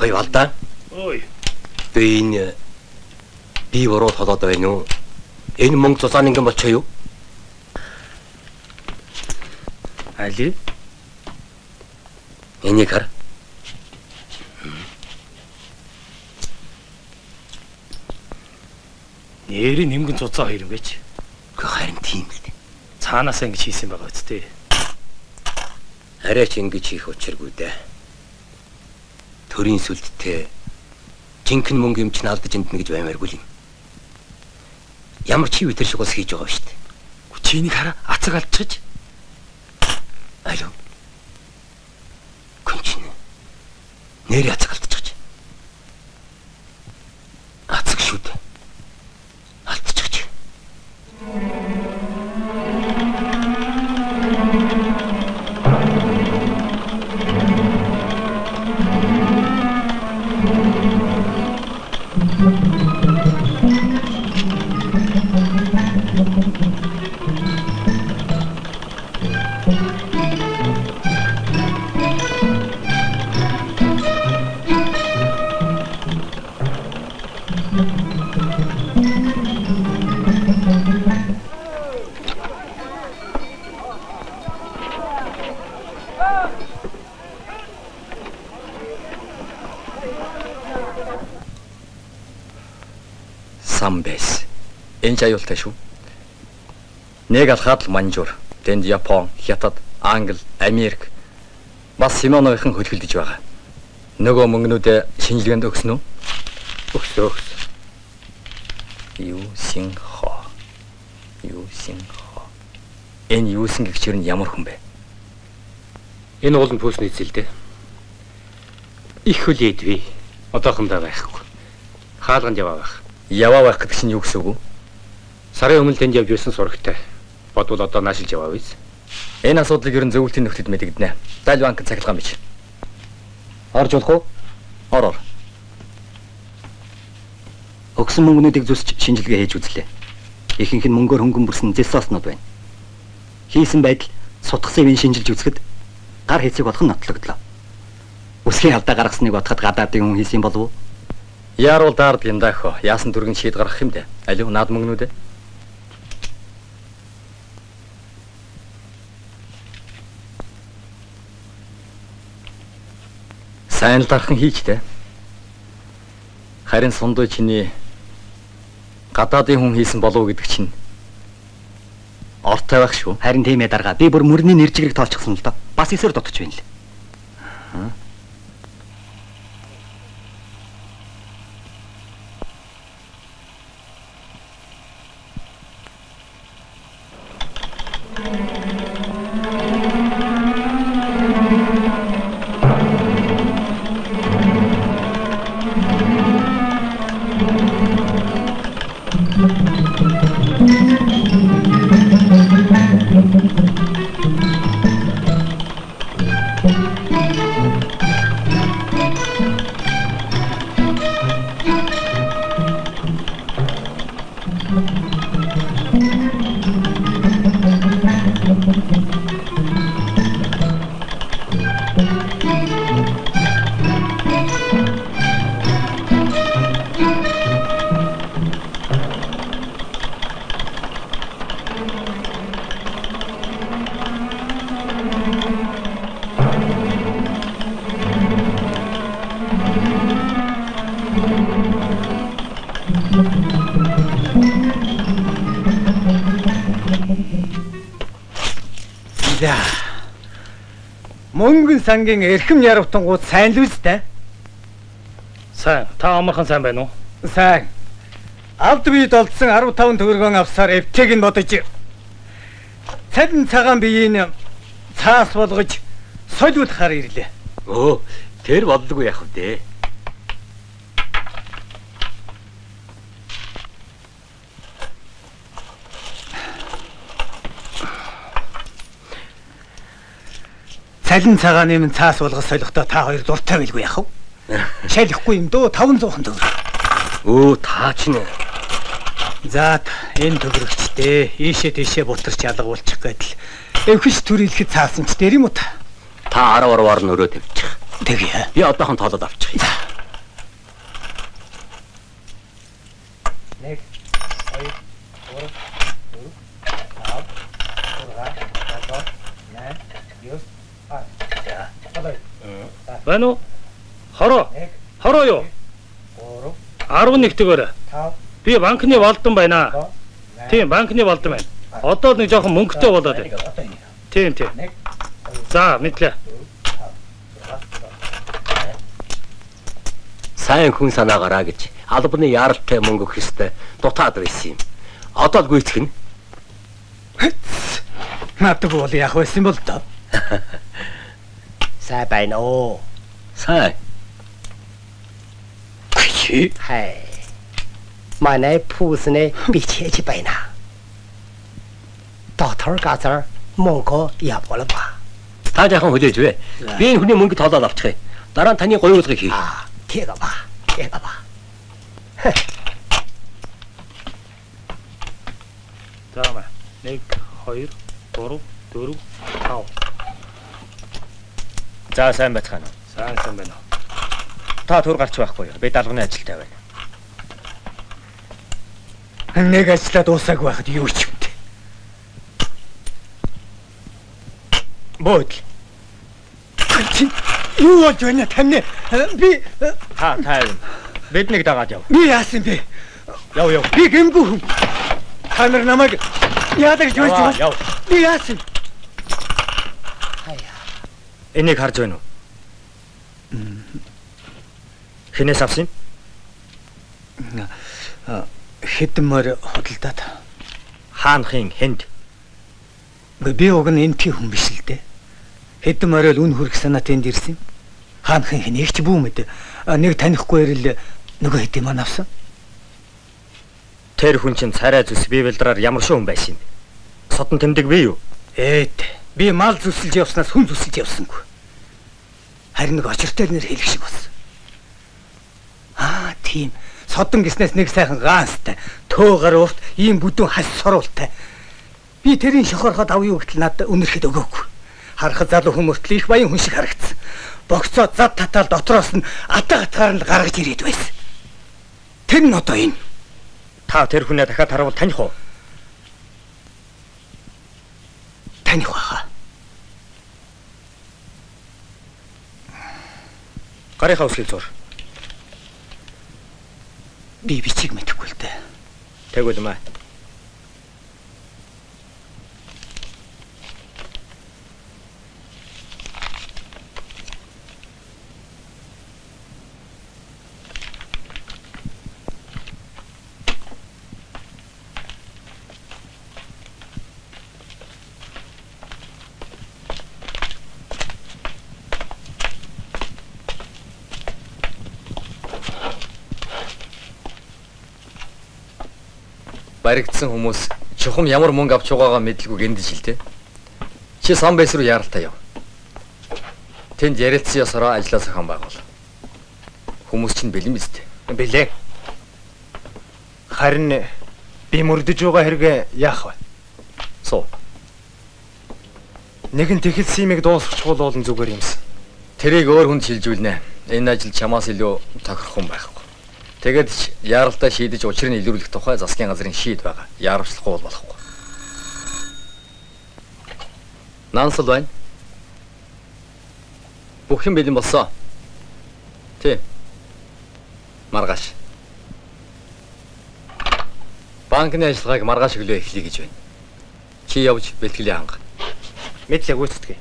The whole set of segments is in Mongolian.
Ой, Валда. Ой. Би энэ бие бороо толоод байна уу? Энэ мөнгө цуцаан ингэн болчихё юу? Али? Энийг хар. Нэрийн нэмгэн цуцаа хоёр юм гэж. Гэхдээ харин тийм л дээ. Цаанаасаа ингэж хийсэн байгаа үсттэй. Арай ч ингэж хийх учиргүй дээ. Төрийн сүлдтэй жинхэнэ мөнгө юм чинь алдаж энд нэгж баймааргүй юм. Ямар ч хий тэр шиг ус хийж байгаа шүү дээ. Чинийг хараа ацаг алдчихж. Алуу. Күнчин. Нэр ацаг алдчихж. Ацаг шүү дээ. Алдчихж. Самбэс. Энэ ч аюултай шүү. Нэг алхаад л манжуур. Тэнд Япон, Хятад, Англи, Америк бас Симоновын хөлхөлдөж байгаа. Нөгөө мөнгнүүдээ шинжилгээнд өгсөн үү? Өгсөн. Юу синхо. Энэ юусэн гэгчээр нь ямар хүн бэ? Энэ уулын пүүсний зэлдэ. Их хөл идвэ. Одоохондоо байхгүй. Хаалганд яваа байх. Яваа байх гэдэг чинь юу гэсэн үг вэ? Сарын өмнө тэнд явж байсан сурагтай. Бодвол одоо наашилж яваа биз? Энэ асуудлыг ер нь зөвлөлтийн нөхдөд мэдэгдэнэ. Даль банкын цахилгаан бич. Орж болох уу? Ороор. Өгсөн мөнгнүүдийг зүсч шинжилгээ хийж үзлээ. Ихэнх нь мөнгөөр хөнгөн зэс сооснууд байна. Хийсэн байдал сутгсан ивэн шинжилж үзэхэд гар хэцэг болох нь нотлогдлоо. Үсгийн алдаа гаргасныг бодоход гадаадын хүн хийсэн болов уу? Яарал даард юм даахо. Яасан дүргэн шийд гаргах юм дээ. Алив наад мөнгнүүдээ. Сайн л дархан хийчтэй. Харин сундуу чиний гадаадын хүн хийсэн болов уу гэдэг чинь ортой байх шүү. Харин тийм ээ дарга. Би бүр мөрний нэржигрийг тоолчихсон л доо. Бас эсээр дутчих байна л. Мөнгөн сангийн эрхэм яравтангууд сайн л үстэй. Сайн. Та амархан сайн байна уу? Сайн. Алд бие долдсон 15 төгрөгөн авсаар эвтэйг нь бодож цалин цагаан биеийн цаас болгож солиулахаар ирлээ. Өө, тэр бодлого яах вэ? Цалин цагааны минь цаас болгож солихдоо та хоёр дуртай байлгүй яах вэ? Шалихгүй юм дөө 500 төгрөг. Өө, таа ч нэ. За энэ төгрөгчтэй ийшээ тийшээ бутарч ялгуулчих гэдэл эвхэш төрөлхөд цаасан ч дээр юм уу та? Та 10 орвоор нь өрөө тавьчих. Тэгээ. Би одоохон тоолоод авчих. 1 2 3 Байна уу? Хороо. Хороо юу? 11 дэгээрээ. Би банкны болдон байна. Тийм, банкны болдон байна. Одоо нэг жоохон мөнгөтэй болоод байна. Тийм. За, мэдлээ. Сайн хүн санаагаараа гэж албаны яаралтай мөнгө өгөх ёстой дутаад байсан юм. Одоо л гүйцэх нь. Надад бол яах байсан бол доо. Сайн байна уу? Сайн. Чи Хай. Манай пүүснэ бичээж байна. Доктор газар мөнгө явуулаа ба. Та жаахан хүлээж вэ? Би энэ хүний мөнгө тоолоод авчихъя. Дараа нь таны гоёулгыг хий. Тэга ба. За маа. 1 2 3 4 5. За сайн байцгаана. Сайн байна. Та түр гарч байхгүй юу? Би даалганы ажилтай байна. нэг ажиллаад дуусаагүй байхад юу ч юм бэ? Бод. Чи юу болж байна тань? Би Та юм. Биднийг дагаад яв. би яасан бэ? Яв. Би гэмгүй хүн. Та нар намайг яадаг гэж болж байна? Яв. Би яасан? Энийг харж байна уу? Хинээс авсан юм? Хэдэн мөр хөдөлдөөд. Хаанхын хэнд. Би уг нь энти хүн биш л дээ. Хэдэн морил үн хүрэх санаа тэнд ирсэн. Хаанхын хэнийгч бүү мэд. Нэг танихгүй ирэл нөгөө хэдийн маань авсан. Тэр хүн чинь царай зүс бивэлдраар ямар шуун байсан юм. Содон тэмдэг би юу? Би мал зүсэлж явснаас хүн зүсэлж явсангүй. Харин нэг очиртой нэр хэлэх шиг болсон. Тийм. Содон гиснээс нэг сайхан гаанстай, төөгөр урт, ийм бүдүүн хас соруултай. Би тэрийн шохорхоод авъя гэтэл надад үнэрхэд өгөөгүй. Харахад залуу хүмүүстл их баян хүн шиг харагдсан. Богцоо зад татаал дотроос нь атаа гатгаар нь гаргаж ирээд байсан. Тэр нь одоо энэ. Та тэр хүнээ дахиад харавал таних уу? Таних баха. Гарийнхаа үслийг зур. Би бичиг мэдэхгүй л дээ. Тэгвэл маа. Баригдсан хүмүүс чухам ямар мөнгө авч байгаагаа мэдлгүй гэнэж шилтэй. Чи сан байс руу яаралтай яв. Тэнд ярилцсан ёсороо ажлаа сахан байгуул. Хүмүүс чинь бэлэн биз дээ. Билээ. Харин би мөрдөж байгаа хэрэгэ яах вэ? Суу. Нэгэн тэхэлсэн юмыг дуусгачихвол болон зүгээр юмсан. Тэрийг өөр хүнд шилжүүлнэ. Энэ ажил чамаас илүү тохирох юм байхгүй. Тэгээд яаралтай шийдэж учрыг илрүүлэх тухай засгийн газрын шийд байгаа. Яарвчлахгүй бол болохгүй. Нансал байна. Бүх юм бэлэн болсон. Тий. Маргааш. Банкны ажиллагааг маргааш өглөө эхлэе гэж байна. Чи явж бэлтгэлээ ханга. Мэдлэг гүйцэтгэе.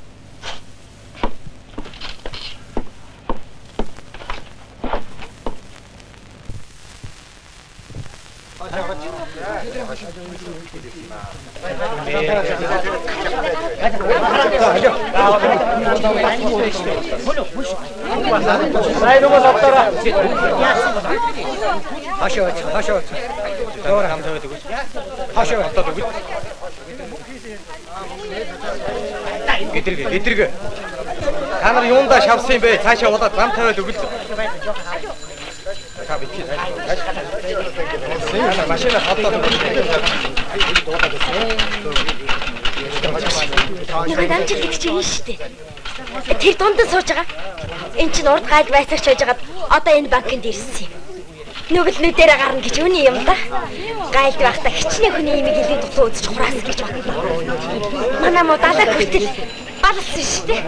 Эдэрэг. Та нар юундаа шавсан юм бэ? Цаашаа удаад зам тавиад өгөл. Та бичиж машина хатаад. Нэг дамжуулдаг чинь энэ шүү дээ. Тэр дунд нь сууж байгаа. Энд чинь урд гайг байцаагч байж байгаад одоо энэ банкнд ирсэн юм. Нүгэлнүүдээрээ гарна гэж үний юм да. Гайлд байхдаа хичнээн хүний имийг илүү дутуу үзэж хураас гэж бодлоо. Манай муу далаа хүртэл балсан шүү дээ.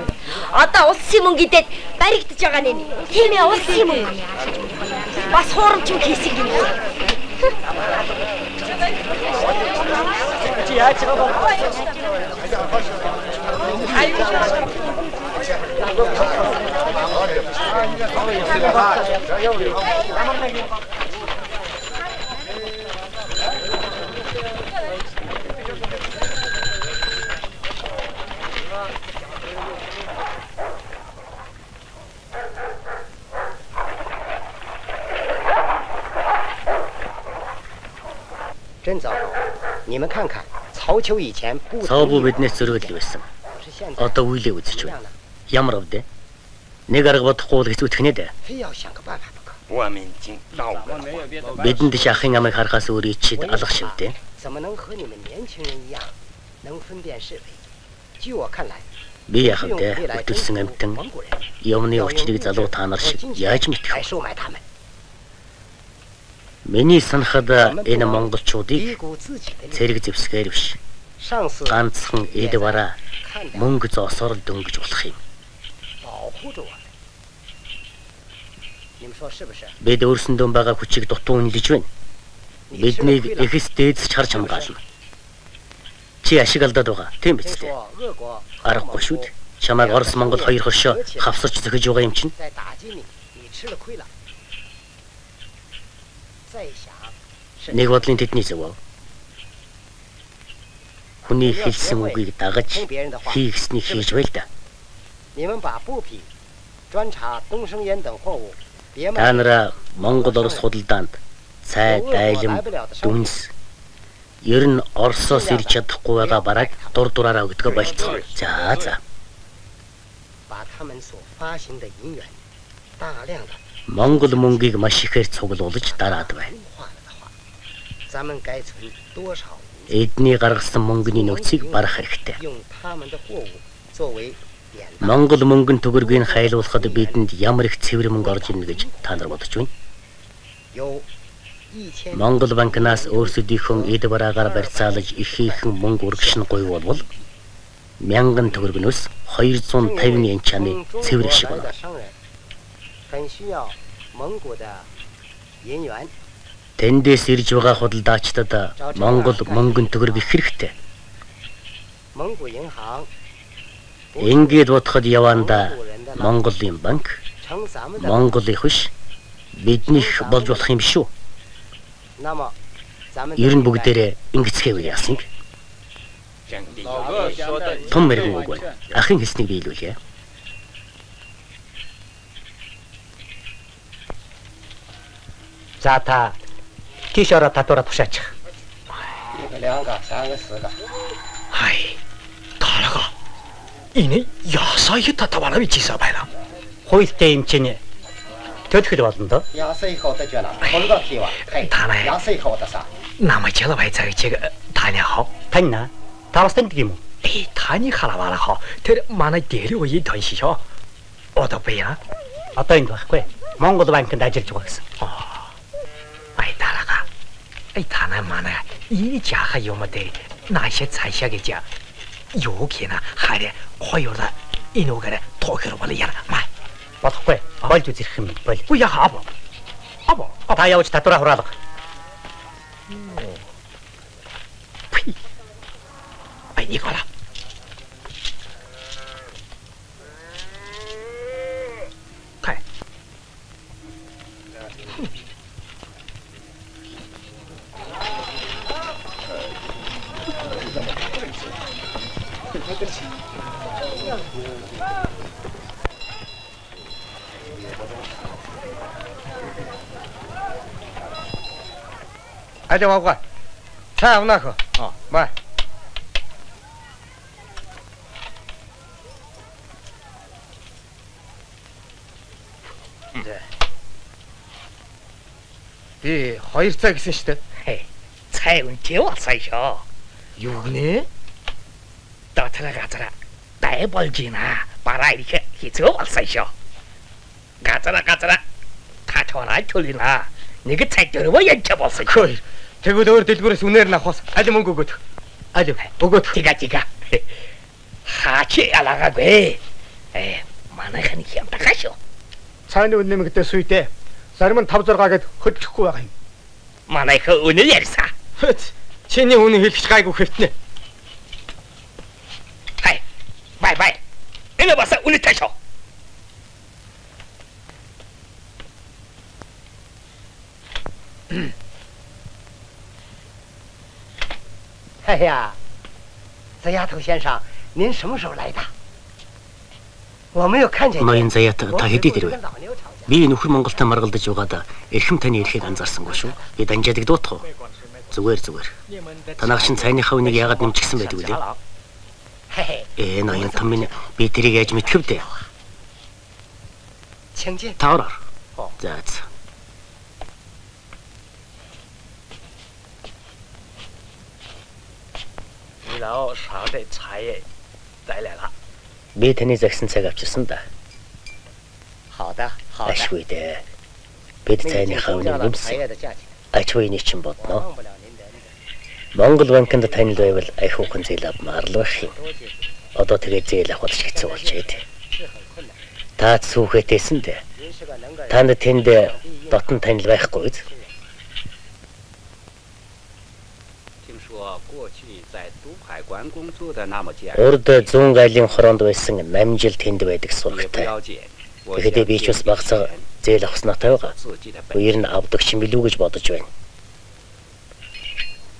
Одоо улсын мөнгө идээд баригдаж байгаа нэ. Тийм ээ улсын мөнгө. Бас хуурамч юм хийсэг юм. Чи яаж байгаа бэ?真糟糕！你们看看，曹丘以前不 Цаавуу биднээс зөргөл байсан. Одоо үйлээ үзэж байна. Ямар өвдөө? Нэг арга бодохгүй л хэцүүтгэнэ дээ. 非要想个办法不可。 Бидэнд шахын амыг харахаас өөрийг чид алах шивдээ. 怎么能和你们年轻人一样，能分辨是非？据我看来， Би яхав дээ. Өтөлсөн амтан юмны өвчлөг залуу та нар шиг яаж 来 мэдэх вэ? 收买他们， Миний санахад энэ монголчуудыг 低估自己的力量。 цэрэг зэвсгээр биш. 上司 Ганцхан эд бараа 看着 мөнгө зоосоор л дөнгөж болох юм. 保护着我们，你们说是不是？ Бид өөрсөндөө байгаа хүчийг дутуу үнэлж байна. 你吃了 Биднийг 亏了。 эхэс дээдс харж хамгаална. Чи ашиг алдаад байгаа. Тийм 别 биз дээ. 说俄国 Аргагүй шүү дээ. Чамайг Орос Монгол хоёр хоршоо хавсарч зөхөж байгаа юм чинь. 在打击你，你吃了亏了。再想是 Нэг бодлын тэдний зөв. Хүний хэлсэн үгийг дагаж 听别人的话， хийгснийг хийж байл да. 你们把布匹专查东升烟等货物，别 Та 卖。 нараа Монгол Орос худалдаанд цай, дайлам, дүнс ер нь Оросоос ирж чадахгүй байгаа бараг дур дураараа өгдөгөө болцгоо. За. 把他们所发行的银元大量的 Монгол мөнгийг маш ихээр цуглуулж дараад байна. 融化了的话，咱们该存多少 Эдний гаргасан мөнгөний нөөцийг барах хэрэгтэй. 用他们的货物作为典当？ Монгол мөнгөн төгрөгийг хайлуулахад бидэнд ямар их цэвэр мөнгө орж ирнэ гэж та нар бодож байна. 有1000 Монгол банкнаас өөрсдийнхөө эд бараагаар барьцаалж ихээхэн мөнгө урагшин гуйвуулбал 1000 төгрөгнөөс 250 yen чаны 从中 цэвэр 国 шиг 来 байна. 的商人很需要蒙古的银元， Тэндээс ирж байгаа худалдаачдад Монгол мөнгөн төгрөг их хэрэгтэй. 蒙古银行 Ингээд бодоход яванда Монголын банк 称咱们的， Монголын хөш биднийх болж болох юм шүү. 那么咱们 Ер нь бүгдээрээ ингэцгээв яасан юм. 老哥说的 Том мэрэгэн үг байна. Ахын хэлснийг биелүүлье. За та тийш ороод татвараа тушаачих. 一个2个3个4个。 하이, 다라가 이네 야사이 татавара бичисаа байна. Хуйлтай юм чинь төдөхөд болно доо. 亚瑟以后的觉了，我们个屁哇，嘿，他来亚瑟以后的啥？ 남아지가 바이차이치가 다냐하오. Таньна. Та бас таньдаг юм уу? 에이, 다니 하라바라하오. тэр манай дээли үе тоншишоо. Одоо бая. Одоо энд байхгүй. Монгол банкнд ажиллаж байгаа гэсэн. Ай 다라가. Ай тана манай 이 자하 요마데 나시 차샤게자. 요기나 하래 хоёулаа энэ үгээр тоохор бол яра маа. Бодохгүй. Болж үзэх юм бол. Үе хаав. Або. Та явж татвараа хураалга. Ай Никола. Кай. 아, 저 와봐. 차 없나 그? 말. 비 хоёр цаг гэсэн шүү дээ. Хей. Цай үнтэй болсоо. Юу гинэ? газараа дай болж байна. Бараа ирэх хэцүү болсон шүү. Газараа та чораа чулина. Нэг цаг дөрөв янч болсон. Хөөе. Тэгвэл өөр дэлгүүрээс үнээр нь авахс аль мөнгө өгөөд. Аль өгөөд. Тига. Хаач ялаагүй. Манайхан хямдгаа шүү. Цааны үн нэмэгдээ сүйдээ. Зарим нь 5 6 гэд хөдлөхгүй байгаа юм. Манайхан үнэ ярьсан. Чиний үнэ хэлчих гайгүй хэвтнэ. Бай. Энэ бас үнэ ташоо.哎呀，泽丫头先生，您什么时候来的？我没有看见。 Ноён заяат та хэдий дэрвэ? Би нөхөр Монголтой маргалдаж угаад эрхэм таны ирэхийг анзаарсангүй шүү. Би данжаадаг дуутах уу? Зүгээр. Танаас чин цайныхаа үнийг яагаад нэмчихсэн байдаг вэ? Ноён том минь би тэрийг яаж мэдхэв дээ. 请进。 Та ороо. За. Би таны загсан цаг авчирсан да. 好的。 Ашгүй дээ. Бид цайныхаа үнийг нэмсэн. Ачвын чинь бодно. Монгол банкнд танил байвал айхуухан зээл авмаар л байх юм. Одоо тэгээ зээл авах хэцүү болчихээ дээ. Та сүүхэтээсэн дээ. Танд тэнд дотн танил байхгүй үү? Урд 100 айлын хороонд байсан 8 жил тэнд байдаг сурагтай. Тэгэхдээ би ч бас багцаа зээл авснаатай байгаа. Үер нь авдаг ч юм билүү гэж бодож байна.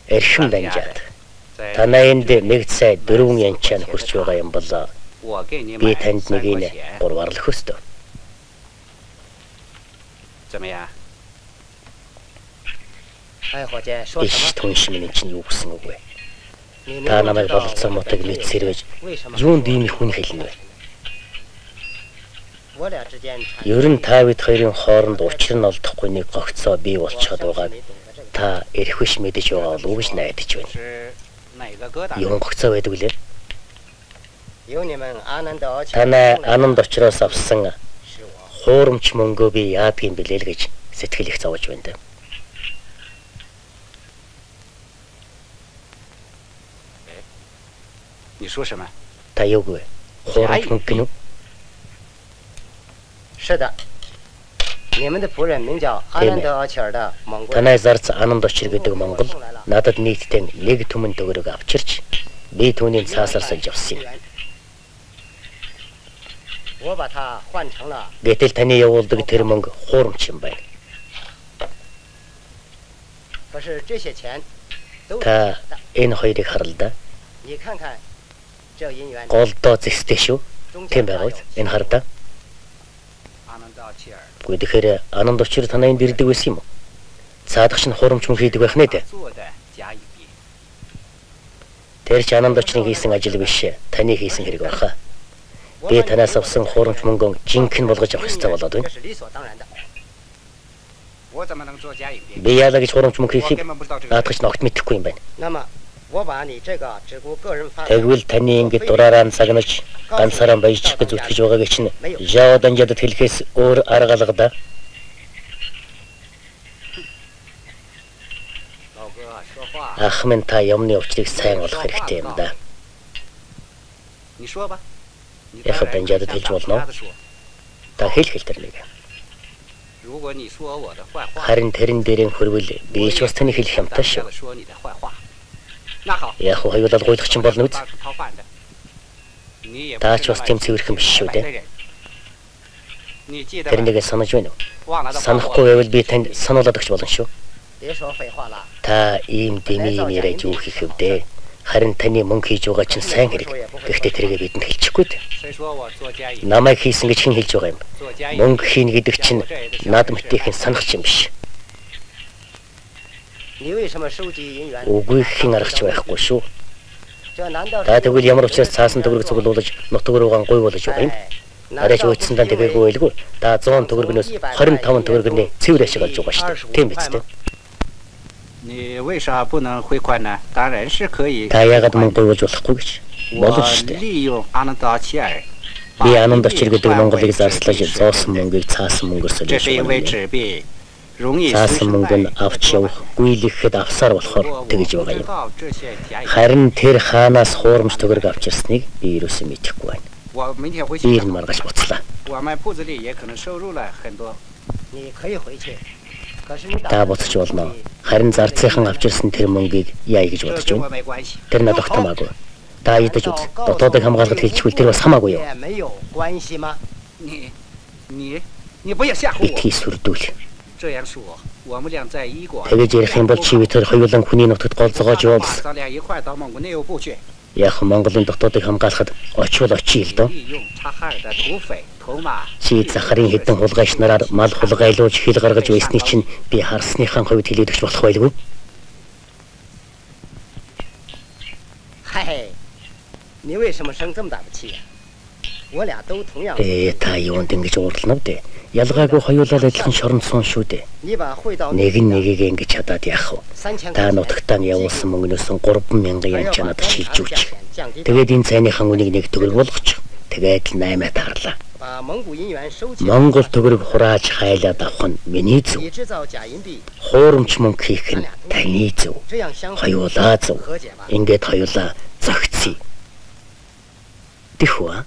Эрхэм данжаад. Танаа энд нэг сая 4 янчаан хүрч байгаа юм бол би танд нэгийг 3-аар л хөстөө. Иш түнш минь чинь юу гэсэн үг вэ? Та намайг бололцоо мотог нийцсэрвэж юунд ийм их хүн хэлнэ вэ? Ер нь та бид хоёрын хооронд учир нь олдохгүй нэг гогцоо бий болчиход байгааг та эрх биш мэдэж байгаа болов уу гэж найдаж байна. Юу гогцоо байдаг лээ? Танай Ананд очроос авсан хуурамч мөнгөө би яадгийн билээ л гэж сэтгэл их зовж байна. Та юу гээ? Хуурамч мөнгө гинүү? 是的，你们的仆人名叫阿兰德·奥切尔的蒙古人。 Танай зарц Ананд очир гэдэг Монгол надад нийтдээ нэг түмэн төгрөг авчирч би түүний цаасаар сольж авсан юм. 我把它换成了 Гэтэл таны явуулдаг тэр мөнгө хуурамч юм байна. 可是这些钱都是 Та энэ хоёрыг харал да. 你看看这银元 Голдоо зэстэй шүү. Тийм байгаа үү? Энэ хар да. Гэхдээ тэгэхээр Ананд очир танай энд ирдэг байсан юм уу? Цаадагч нь хуурамч мөнгө хийдэг байх нэ дээ. Тэр ч Ананд очирын хийсэн ажил биш. Таны хийсэн хэрэг байна. Би танаас авсан хуурамч мөнгөө жинхэнэ болгож авах хэрэгтэй болоод байна. 这是理所当然的。 Би яалаа гэж хуурамч мөнгө хийхийг наадагч ногт мэдэхгүй юм байна. 那么我把你这个只顾个人发展 Тэгвэл таны ингэж дураараа цагнаж ганцаараа баяжчих гэж зүтгэж байгааг чинь Жао данжаад хэлэхээс өөр арга алга да. 老哥说话， Ах минь та юмны учрыг сайн олох хэрэгтэй юм да. Яг данжаад хэлж болно. Та хэл тэрнийг. Харин тэрэн дээрэн хөрвөл би ч бас таны хэлэх юмтай шүү. Яг хоёулаа гуйлах чинь болно үз. Та ч бас тийм цэвэрхэн биш шүү дээ. Тэрнийг санаж байна уу? Санахгүй байвал би танд сануулад өгч болно шүү. 别说废话了。 Та ийм дэми нэрэж юу хийх вэ? Харин таны мөнгө хийж байгаа чинь сайн хэрэг. Гэхдээ тэргээ бидэнд хэлчихгүй дээ. Намайг хийсэн гэж хэн хэлж байгаа юм? Мөнгө хийн гэдэг чинь над мэтийн санах юм биш. 你为什么收集银元？ Үгүй хэн аргач байхгүй шүү. 这难道 Та тэгвэл ямар учраас цаасан төгрөг цуглуулж нутг руугаан гуй болж байгаа юм? Арайч уйдсандаа тэгээгүй байлгүй. Та 100 төгрөгнөөс 25 төгрөгний цэвэр ашиг олж байгаа шүү дээ. Тийм биз дээ. 你为啥不能汇款呢？当然是可以。 Та яагаад мөнгө гуйж болохгүй гэж? Болно шүү дээ. 利用阿南达契尔， Би Ананд очир гэдэг Монголыг зарслаж зоосон мөнгийг цаасан мөнгөөр 这是因为 солиулсан. 纸币容易 Цаасан мөнгө нь авч явах, гүйлгэхэд авсаар болохоор тэгж байгаа юм. Харин тэр хаанаас хуурамч төгрөг авч ирснийг би юусэн мэдэхгүй байна. 我明天回 Би 去 энэ，маргаж буцлаа. 我们铺子里也可能收入了很多。 你可以回去，可是你 Та буцаж болно. Харин зарцынхан авч ирсэн тэр мөнгийг яа гэж 这 бодож 跟 байна. 我没关系。 Тэр надад тогтмаагүй. Та идэж үз. Дотоодыг хамгаалахад хэлчихвэл тэр бас хамаагүй юу? 也没有关系吗？ 你不要吓唬我， Итгий сүрдүүл. 这样说，我们俩在一国， Тэгэж ярих юм бол чи бид хоёулаа хүний нутагт голцоогоож 把 явуулсан. 咱俩一块到蒙古内务部去， Яг Монголын дотоодыг хамгаалахад очивол очие л доо. 利用察哈尔的土匪、头马， Чи Захарын хэдэн хулгайч нараар мал хулгайлуулж хил гаргаж байсныг чинь би харсныхан хувьд хэлээд өгч болох байлгүй. 嗨，你为什么生这么大的气呀？我俩都同样。 Та юунд ингэж уурлана вэ? Ялгаагүй хоёулаа л адилхан шоронд суун шүү дээ. 你把汇到 Нэг нь нэгийг ингэж чадаад яах вэ? 3000 Та нутагтаа явуулсан мөнгнөөс 3,000 yen чанад шилжүүлж. 降低， Тэгээд энэ цайныхан үнийг нэг төгрөг болгоч. Тэгээд л 8 таарлаа. 把蒙古银元收起。 Монгол төгрөг хурааж хайлаад авах нь миний зөв. 你制造假银币， Хуурамч мөнгө хийх нь таны зөв. 这样相互 Хоёулаа зөв. 和解吧。 Ингээд хоёулаа зогцъё. Тэхүү аа.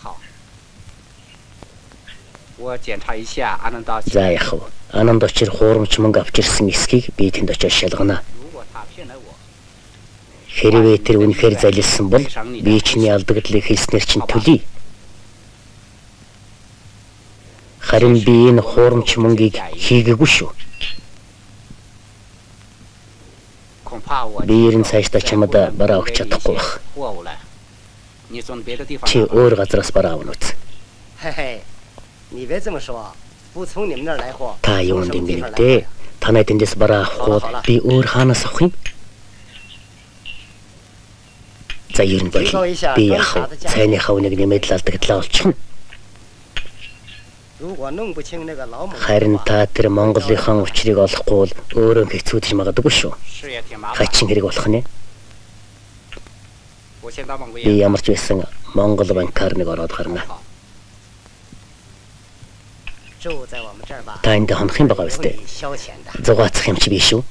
好，我检查一下阿南达契 За 尔， яах вэ? Ананд очир хуурамч мөнгө авч ирсэн эсхийг би тэнд очиж шалгана. 如果他骗了我， Хэрвээ тэр үнэхээр залилсан бол би чиний алдагдлыг хэлснээр чинь төлөе. Харин би энэ хуурамч мөнгийг хийгээгүй шүү. 恐怕我 Би ерэн цаашдаа чамд бараа өгч чадахгүй байх. 货物了。你从别的地方 Чи өөр газраас бараа авна үз. 嘿嘿，你别这么说，不从你们那儿来货， Та 从 юунд 什么地 ингэ 方来 нэгдэ? 货呀？ Танай тэндээс бараа авахгүй би өөр хаанаас авах юм? За ер нь боё. Би яах вэ? Цайныхаа үнийг нэмээд л алдагдлаа олчихно. 如果弄不清那个老蒙， Харин та тэр Монголынхан учрыг олохгүй бол өөрөө хэцүүдэж магадгүй шүү. 是也挺麻烦。 Хачин хэрэг болох нэ. 我先到蒙古 Би 银 ямар ч байсан Монгол банкар нэг ороод гарна. 住在我们这儿吧， Та энд хонох юм байгаа 有 үстэй. 你消遣的。 Зугаацах юм чи биш үү?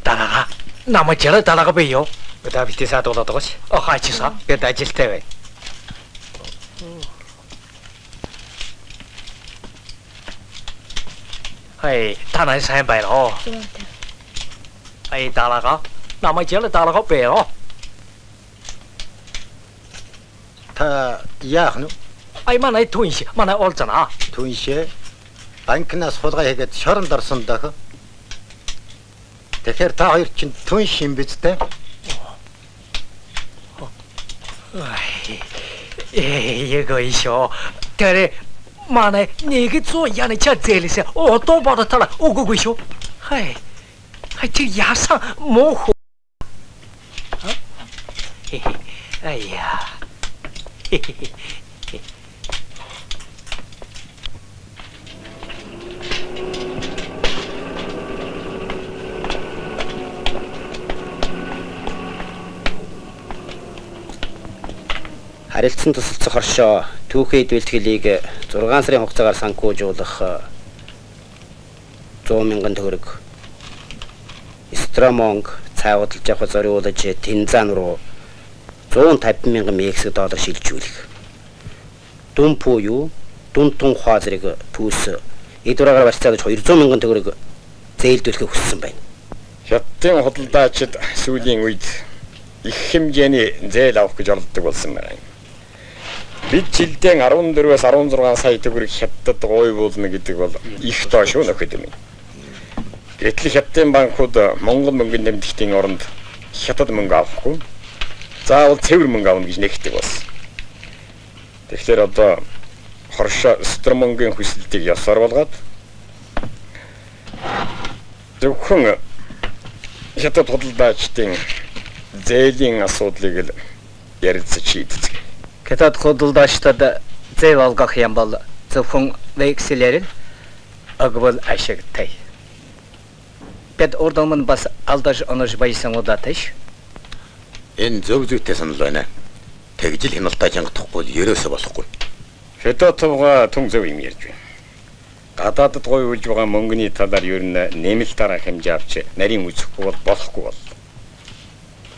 Дараага. Намайг жара дараага бий юу? Та битээ саад болоод байгаа ш. Хаачихсан. Гэт ажилтай бай. Танай сайн байна. Дараага. Намайг жара дараага бий юу? Та яах нь Манай түнш манай олзана. түншээ банкнаас хулгай хийгээд шоронд орсон дах. Тэгэхээр та хоёр чинь түнш юм биз дээ? 이거 이쇼. 대래 만에 네게 저 야네 차 제리세 어또 받았더라 오고 이쇼. 하이 저 야상 뭐호. 아이야. Харилцан тусалцах оршоо түүхий бэлтгэлийг 6 сарын хугацаагаар санхүүжуулах 100 мянган төгрөг. Стромонг цаавдалж авах зориулж Тинзан руу 150 мянган мексик доллар шилжүүлэх. Дүмпүү юу? Дүнтун хаа зэрэг түүс эдвэрээр барьцаалж 200 мянган төгрөг зээлдүүлэхийг хүссэн байна. Хятадын худалдаачид сүүлийн үед их хэмжээний зээл авах гэж оролддог болсон байна. Бид жилдээ 14-өөс 16 сая төгрөг хятадд гуйвуулна гэдэг бол их тоо шүү нөхөд юм. Гэтэл хятадын банкуд Монгол мөнгөнд нэмэгдхийн оронд хятад мөнгө авахгүй. Заавал цэвэр мөнгө авна гэж нэгтгэдэг болсон. Тэгэхээр одоо хоршоо Стромонгийн хүсэлтийг ёсоор болгоод зөвхөн хятад худалдаачдын зээлийн асуудлыг л ярилцаж шийдэцгээе. Хятад худалдаачдад зээл олгох юм бол зөвхөн векселээр л огвол ашигтай. Бид урд өмнө бас алдаж онож байсан удаатай ш. Энэ зөв зүйтэй санал байна. Тэгж л хяналтаа жангахгүй л ерөөсө болохгүй. Федотовга түн зөв юм ярьж байна. Гадаадд гоё үлж байгаа мөнгөний талаар ер нь нэмэлт дараа хэмжээ авч нарийн үзэхгүй бол болохгүй бол.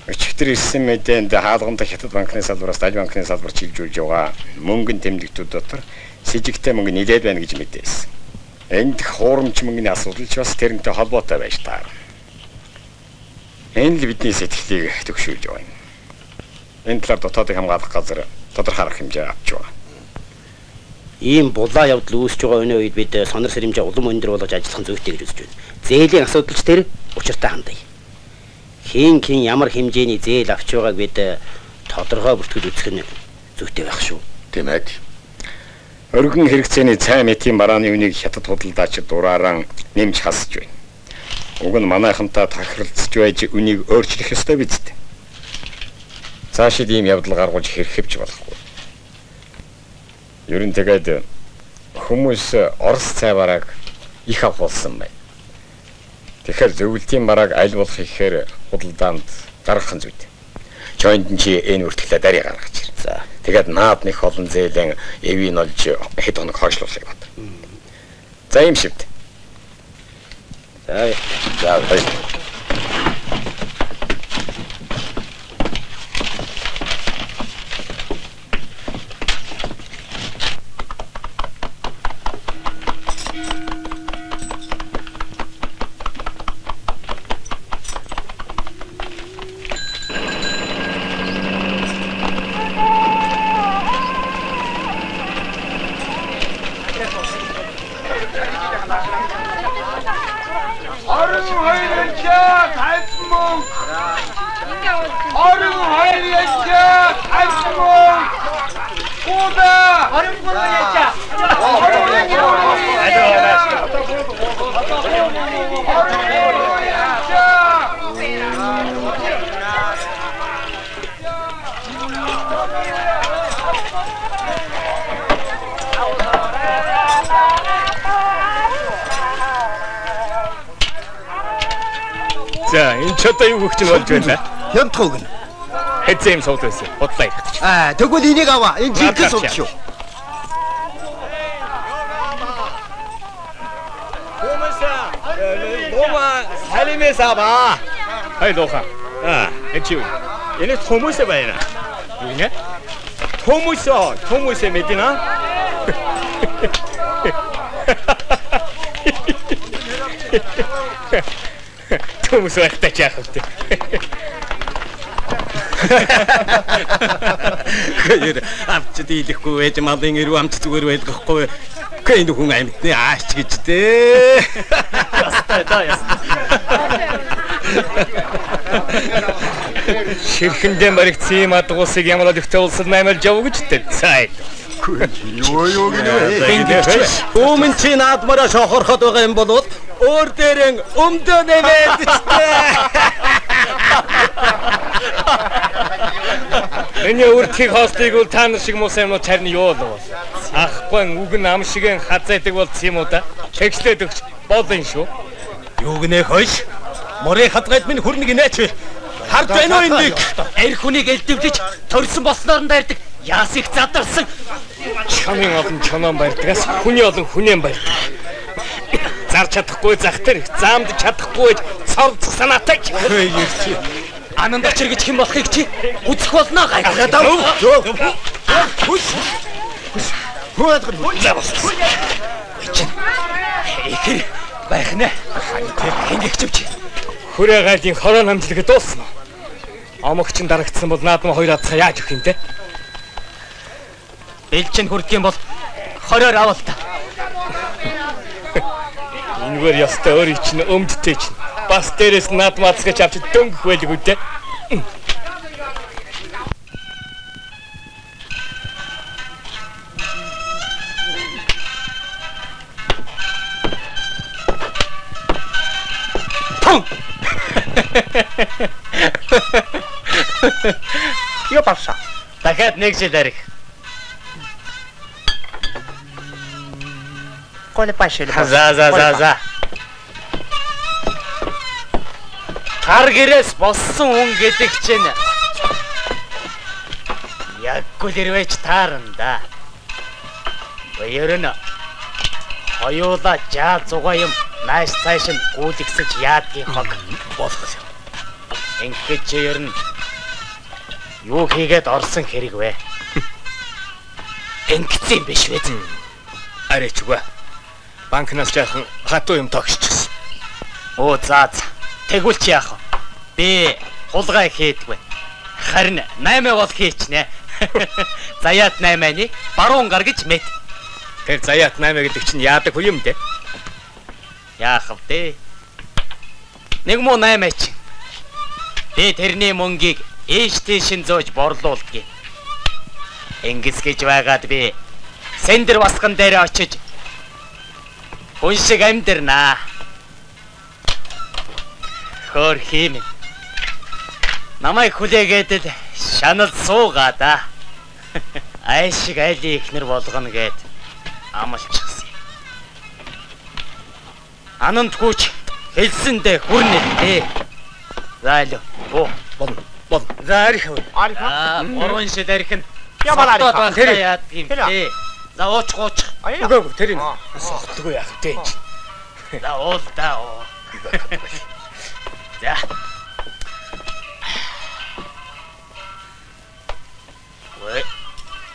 Өчигдөр ирсэн мэдээнд хаалганд Хятад банкны салбараас Даж банкны салбар чиглүүлж байгаа мөнгөний тэмдэгтүүд дотор с жигтэй мөнгө нэлээд байна гэж мэдээсэн. Энд хуурамч мөнгөний асуудал ч бас тэрнтэй холбоотой байж таар. Энэ л бидний сэтгэлийг төгшүүлж байгаа юм. Энэ талаар дотоодыг хамгаалах газар тодорхой арга хэмжээ авч байгаа. Ийм булаа явдал үүсэж байгаа өнөө үед бид сонор сэрэмжээ улам өндөр болгож ажиллах зүйтэй гэж үзэж байна. Зээлийн асуудалч тэр учиртай хандая. Хин ямар хэмжээний зээл авч байгааг бид тодорхой бүртгэл үзэх нь зүйтэй байх шүү. Тиймээд Өргөн хэрэгцээний цай мэтийн барааны үнийг хятад худалдаачид дураараа нэмж хасж байна. Уг нь манайхантай тохиролцож байж үнийг өөрчлөх ёстой биз дээ. Цаашид ийм явдал гаргуулж хэрхэвч болохгүй. Ер нь тэгээд хүмүүс Орос цай барааг их авахулсан байна. Тэгэхээр зөвлөлтийн барааг аль болох ихээр худалдаанд гаргах нь зүйтэй. Чойнд чи энэ үртгэлээ дарья гаргаж ир. За. Тэгээд наад них олон зээлийн эвийн олж хэд хоног хойшлуулах бат. За юм шивд. За. За, энэ ч одоо юу хөгч нь болж байна. хямдхан өгнө. Хэзээ юм сууд байсан. Бодлоо ихчих. Тэгвэл энийг аваа. Энэ жинхэнэ сууд шүү. Лома салимээс аваа. Хай лоха. Эчив. Энэ хүмүүсээ байна. Юу нэ? Хүмүүсээ мэдина. Хүмүүс байхтай яах вэ? Гэр авч дийлэхгүй байж малын ирүү амт зүгээр байлгахгүй. Кэн хүн амьтны аач гэж дээ. Ястай да ястай. Ширхэндээ баригдсан юм адгуусыг ямар л ихтэй улсад наймалж явуу гэж дээ. Цай. Юу гинэ? Өмнө чи наадмаараа шохорхоод байгаа юм бол өөр дээрэн өмдөө нэмээд чтэй. Эний үртгийг хоостыг бол та нар шиг муу юмнууд харин юу болов? Ахгүй үг нь ам шиг хазайдаг болсон юм уу да? Тэгслээд өгч болно шүү. Юу гинэ хойш? Морей хадгайд минь хүрнэг инээч. Хард байна уу энийг? Эр хүнийг элдвлэж төрсөн болсноор нь дайрдаг. Яас их задарсан. Чамын олон чонон барьдагаас хүний олон хүнэн барьдаг. Зар чадахгүй захтар, заамд чадахгүй цорцох санаатай. Анандач гэж хэн болохыг чи үзэх болно гай. Ихэр байх нэ. Хэнгэгчвч. Хүрээ гайлын хорон хамжлага дуусна. Омогч нь дарагдсан бол наадмаа хоёр адцаа яаж өгөх юм те? Элчин хүрдэг юм бол хороор авал та. Энэгээр ястай өөрийг чинь өмдтэй чинь. Бас дээрээс наадмаацгаж авч дөнгөх байлгүй те. Юу болсоо? Дахиад нэг жил арих. Коле пашил. За. Гар гэрээс болсон хүн гэдэг чинь яг гүлэрвэж таарна. Ер нь хоёулаа жаа зугаа юм нааш цааш нь гүйлгсэж яадгийн хог болох юм. Ингээд чи ер нь юу хийгээд орсон хэрэг вэ? Ингэсэн биш вэ? Арайчгүй. Банкнаас жаахан хатуу юм тогшчихсан. Оо заа. Тэгвэл чи яах вэ? Би хулгай хийдгүй. Харин 8 бол хийчнэ. Заяат 8-ны баруун гар гэж мэд. Тэр заяат 8 гэдэг чинь яадаг хүн юм дээ. Яах вэ? Нэг муу 8 чинь. Би тэрний мөнгийг ээжтэйшин зөөж борлуулдгийг. Ингэс гэж байгаад би сэндэр басган дээр очиж хүн шиг амьдрнаа. Хөр хийм. Намайг хүлээгээд л шанал суугаа да. Айшиг айлын ихнэр болгоно гэд амлчихсан. Ананд гүч хэлсэндээ хүрнэ. Заалуу. Оо, бол. За арих. Орон шид арих нь. Ямар арих? Тэр яад юм бэ? За ууч. Үгүй тэр энэ сохтлгүй яах вэ? За уул да. За. Вэ?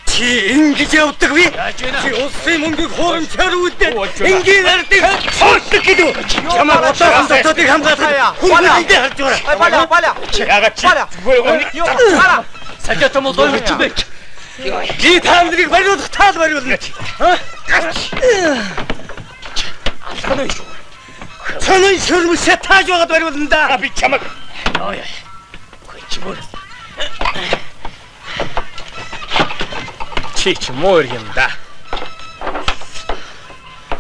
Чи ингэж явдаг вэ? Чи улсын мөнгийг хуурамчаар үлдээд энгийн ардыг хоолдог гэдэг. Ямар одоохон дотоодыг хамгаалах хүн эндээ харж байна. Баля. Ягаад чи Бара. сажаатам бол ойрч бэ. Би та нарыг бариулах таал бариулна. Алхана шүү. Цонын шөрмөсө тааж байгаад бариулна да. би чамаг Ой. Хөөч. чи муу юм да.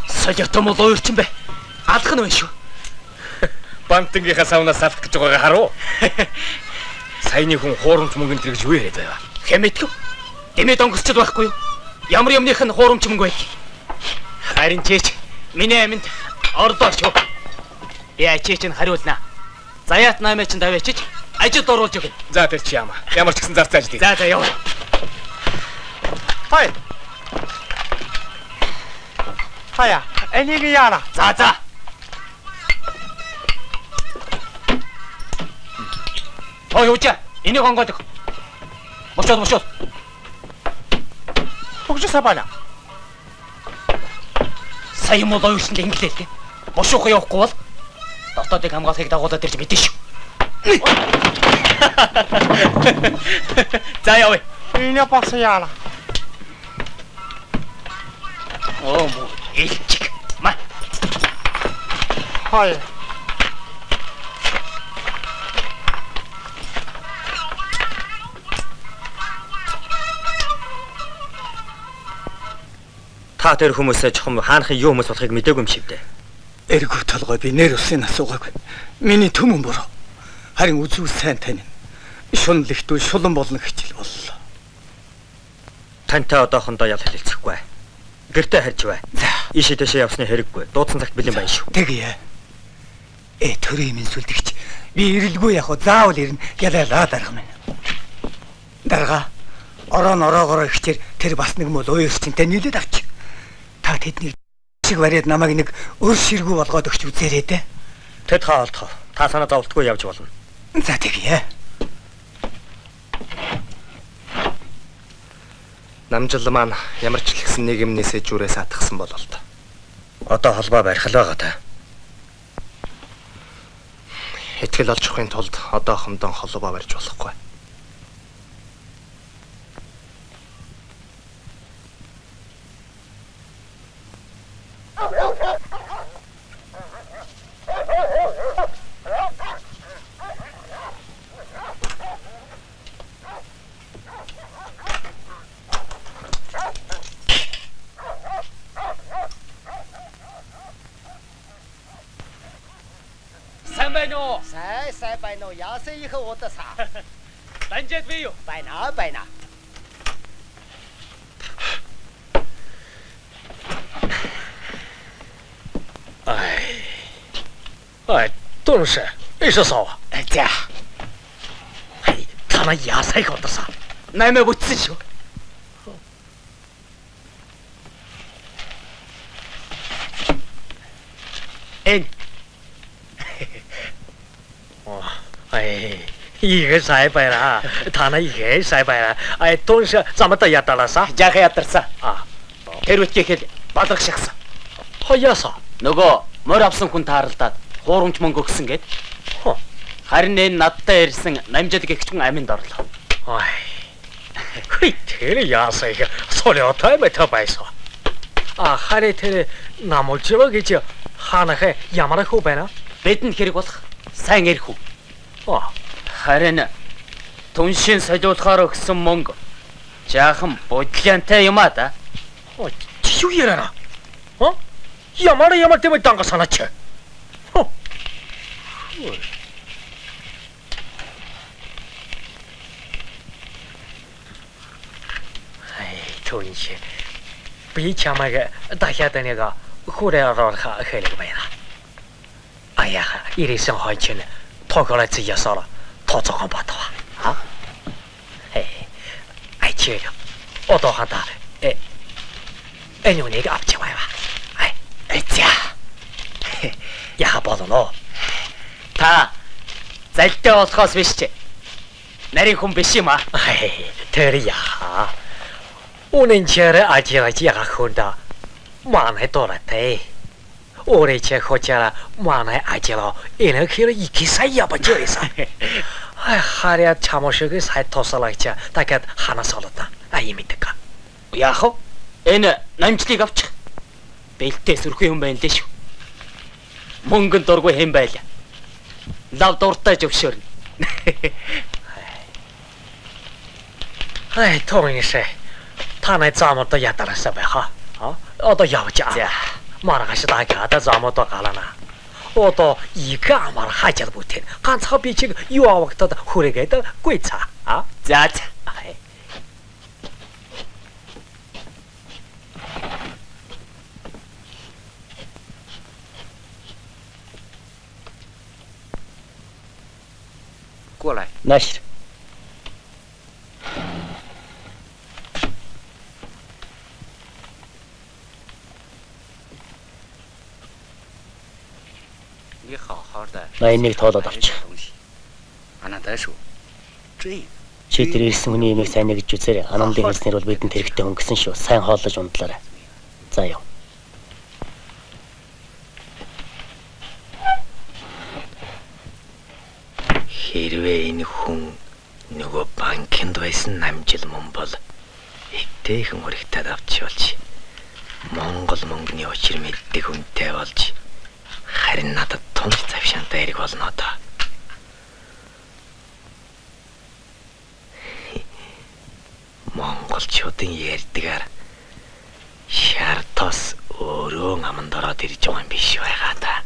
Сажаатам бол ойрч бэ. Алхана байна шүү. Банкныхаа савнаас салах гэж байгаагаа харуу. Саяны хүн хуурамч мөнгөнд тэргэж юу яриад байв? Хэмэтгэв. Дэмэд онгоцчод байхгүй юу? Ямар юмных нь хуурамч мөнгө байв? Харин чийч миний аминд орлоо шүү. Би ачиж чинь хариулнаа. Заяат 8 чинь давьячиж ажилд оруулж өгнө. За тэр чи ямар ч гэсэн зарцааж дээ. За яв. Хаяа. Энийг яана. За. Той уучаа. Энийг онгоодог. Мочоод. Бүгж сабана. Сая муу ойрсонд инглээ л дээ. Бошуухан явахгүй бол дотоодыг хамгаалахыг дагуулад ирж мэдэн шүү. За явъя. Энэ босоо яана. Оо муу элчиг. Ма. Хаяа. Та тэр хүмүүсээ чухам хаанахын юу хүмүүс болохыг мэдээгүй юм шиг дээ. Эргүү толгой би нэр усын асуугаагүй. Миний төмөн буруу. Харин үзүүл сайн тань. Шунал ихтүү шулан болно хичээл боллоо. Тантай одоохондоо ял хэлэлцэхгүй. Гэртээ харж бай. Ийшээ тэшээ явсны хэрэггүй. Дуудсан цагт бэлэн байна шүү. Тэгье. Төрийн минь сүлдэгч. Би ирэлгүй яг заавал ирнэ. Ялаа дарга минь. Дарга. Ороогоор ихчээр тэр бас нэг мөл уйрчинтэй нийлээд авч. Та тэднийг шиг бариад намайг нэг өр ширгүү болгоод өгч үзээрэй дээ. Тэд хаалтах. Та санаа зовлтгүй явж болно. За тэгье. Намжил маань ямар ч л гэсэн нэг юмнээсээ зүрээс атгсан болол та. Одоо холбоо барих л байгаа та. Итгэл олж авахын тулд одоохондоо холбоо барьж болохгүй. 白喏，三白喏，要是以后我的啥？咱这没有。白拿。哎，董事，你说啥啊？哎家，他那牙塞搞的啥？奶奶我自己。哎，一个塞白了，他那一个塞白了。哎，董事，咱们都要得了啥？ 야가야들사. Хэрвэтгээд балах шахсан. Хоёяасаа. Нөгөө морь авсан хүн тааралдаад хуурамч мөнгө өгсөн гээд. Харин энэ надтай ирсэн намжид гэгч хүн аминд орлоо. Хүй, тэр яасаа их солиотой мэт байсан. Харин тэр намулжроо гэж хаанахаа ямар хөө байна? Бидэнд хэрэг болох сайн ирэх үү? Харин түншин солиулахаар өгсөн мөнгө жаахан бодлянтай юм аа да. Юу ярана? Ямар тийм данга санаач. Түншин би чамайг дахиад нэг хүрээороо хэлэх байна. Аяа, ирсэн хойчин тоглоц ясаар тооцоогоо батва. Чи одоохондоо энэ үнийг авч яваа. За. Яа болоно? Та залтай болохоос биш чи. Нарийн хүн биш юм аа. Тэр яа. Үнэнчээр ажиж яга хүнда манай дортой. Өөрөчөө хочара манай ажил энэ хэр икисая бачээса. Харя чамошиг сайт тосолагч дахиад ханаас олоо. Имидэг. Яах вэ? Энэ намжлыг авчих. Бэлтээ сүрхэн юм байна лээ шүү. Мөнгөнд дургүй хэм байла. Лав дуртай зөвшөөрнө. Томинишэ. Танай замуудаа ядараасаа байха. Одоо явж аа. Маргааш дагада замуудаа галана. Одоо их амар хажил бүтэн. Ганцхан би чиг юу авагдаад хүрээгээд гүйцаа. За.过来。 Наашир. Энийг тоолоод авч. Чи тэр ирсэн хүний энийг сайн нэгж үзээрэй. Анамдын хэлснээр бол бидэнд хэрэгтэй өнгөсөн шүү. Сайн хооллож ундлаарай. За яв. Хэрвээ энэ хүн нөгөө банкнд байсан намжил мөн бол эвтэйхэн урагтаад авч явуулж Монгол мөнгөний учир мэддэг хүнтэй болж харин надад тунц завшаантай хэрэг болно доо. Монголчуудын ярьдгаар шар тос өөрөө аманд ороод ирж байгаа юм биш байгаа да.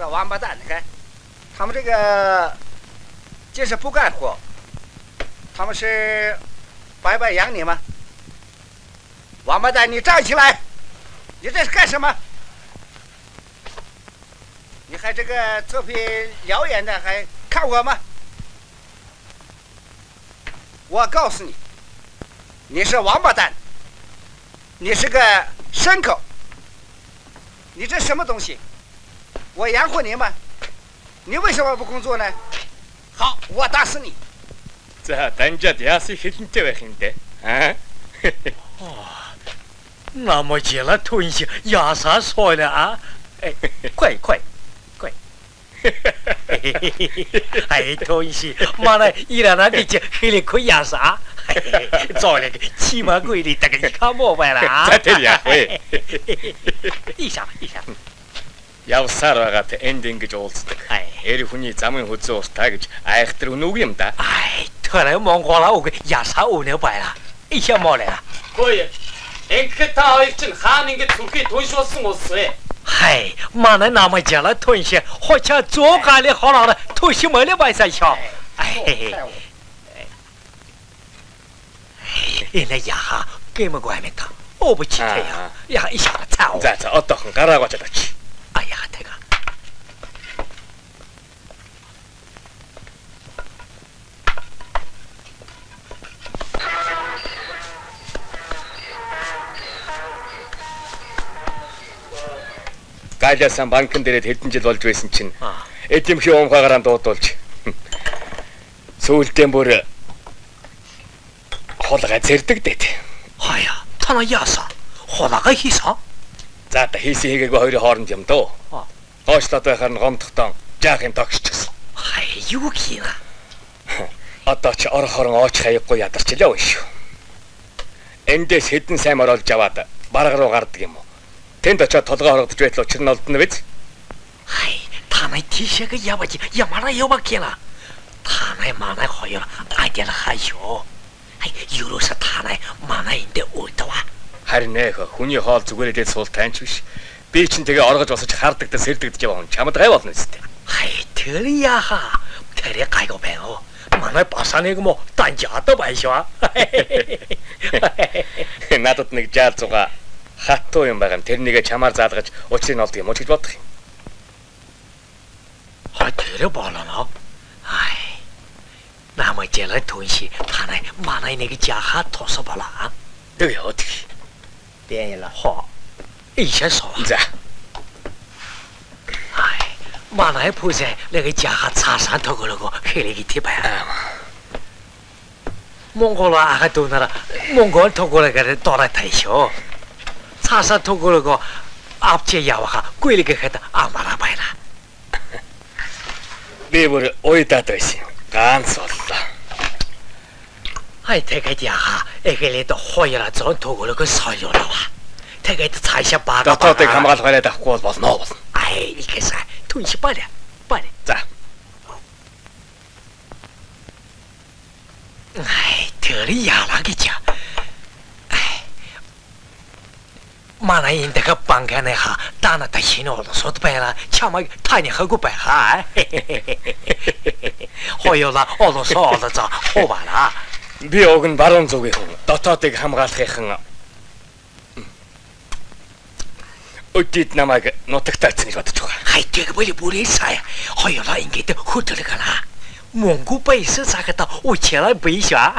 是王八蛋，你看，他们这个就是不干活，他们是白养你吗？王八蛋，你站起来！你这是干什么？你还这个臭皮獠眼的，还看我吗？我告诉你，你是王八蛋，你是个牲口，你这什么东西？我养活你吗？你为什么不工作呢？好，我打死你！ За данжаад яасан хэлэнтэй байх юм дээ. Аа. 나머지라 돈시 야사 소라. 꽌. 아이 돈시 마나 일하나 비지 흘리고 야사. 저래 치마 거리 다가 이카 뭐 봐라. 자들이야. 왜? 이사. Явсаар байгаатай энд ингэж уулздаг. Эр хүний замын хөзөө уртаа гэж айхтар өнөг юм да. 그래 몽골아 오게 야사 오네 봐라. 이게 뭐래야? 거기 앵크타 어이친 하는 게 두개 돈 줬으면 못해. 하이 마나 나머지라 돈시 호차 쪼가리 하라라 도시 멀리 봐서셔. 이래 야하 게임을 구하니까 오버치태야. 야 이샤라 차오. За 어떤 가라고 저렇지. 아야 대가. Гайласан банкн дээрээ хэдэн жил болж байсан чинь эдэмхий уумхаагаар дуудуулж сүүлдээ бүр холгаа зэрдэг дээд. 하야 타나 야사 호나가 희사. За та хийсэн хийгээгүй хоёрын хооронд юм дөө. Хоошлоод байхаар нь гомдохтон жаах юм тогшчихсон. 하이 유기나. Одоо ч ор хорон ооч хаяхгүй ядарчлаа вэ шүү. Эндээс хэдэн сайн моролж аваад бараг руу гардаг юм уу? Тэнд очиод толгой хорогдож байтал учир нь олдно биз? 하이 타나이 티셔가 야바지 야마라 여바키나. 타나이 마나이 호여 아디라 하쇼. 하이 유로사 타나이 마나인데 올다와. Харин нэх хүний хоол зүгээр идээд суул таанч биш. Би чинь тэгээ оргож босож хардагдаж сэрдэгдэж яваа хүн чамд гай болно үстэй. 하이 들이야하 들이 가이고 배워. 마나이 바사네고 뭐 단자도 봐셔. Надад нэг жаал зуга хатуу юм байгаа. Тэрнийгээ чамаар заалгаж учрыг нь олдох юм уу гэж бодох юм. 아 들이 болоно. 아이 나머지라 돈시 타나이 마나이 내게 자하 토서 봐라. Тэгээ 어떻게? Bien 허 이셔서. 자. 아이 마나이 부세 내가 자하 차산 더 걸고 회리기 티봐야. 몽골 아가 도나라 몽골 더 걸어가래 돌아타이쇼. 차산 더 걸고 앞제 야와가 꿀리게 했다 아마라 봐라. Би бүр уйдаад байсан. Ганц боллоо. 아이 대가디야하 에겔레도 호여라 전 도구르고 설려라와. 대가디 차샤 바가. дотоодыг хамгаалахаараа авахгүй бол болно болно. 아이 이게사 돈시 빨리. За. 아이 들이 야라기자. 마나인데가 방간에하 따나다 신호로 소트배라 참아 타니하고 배하. 호여라 얼어서 얼어서 호바라. Би уг нь баруун зүгийн хүн. Дотоодыг хамгаалахын өдөд намайг нутагтайцсан гэж бодож байгаа. Хай тэг бол이 бурисая. 호여라 인게데 후들가나. 몽고 베이스 사가다 오체라 베이샤.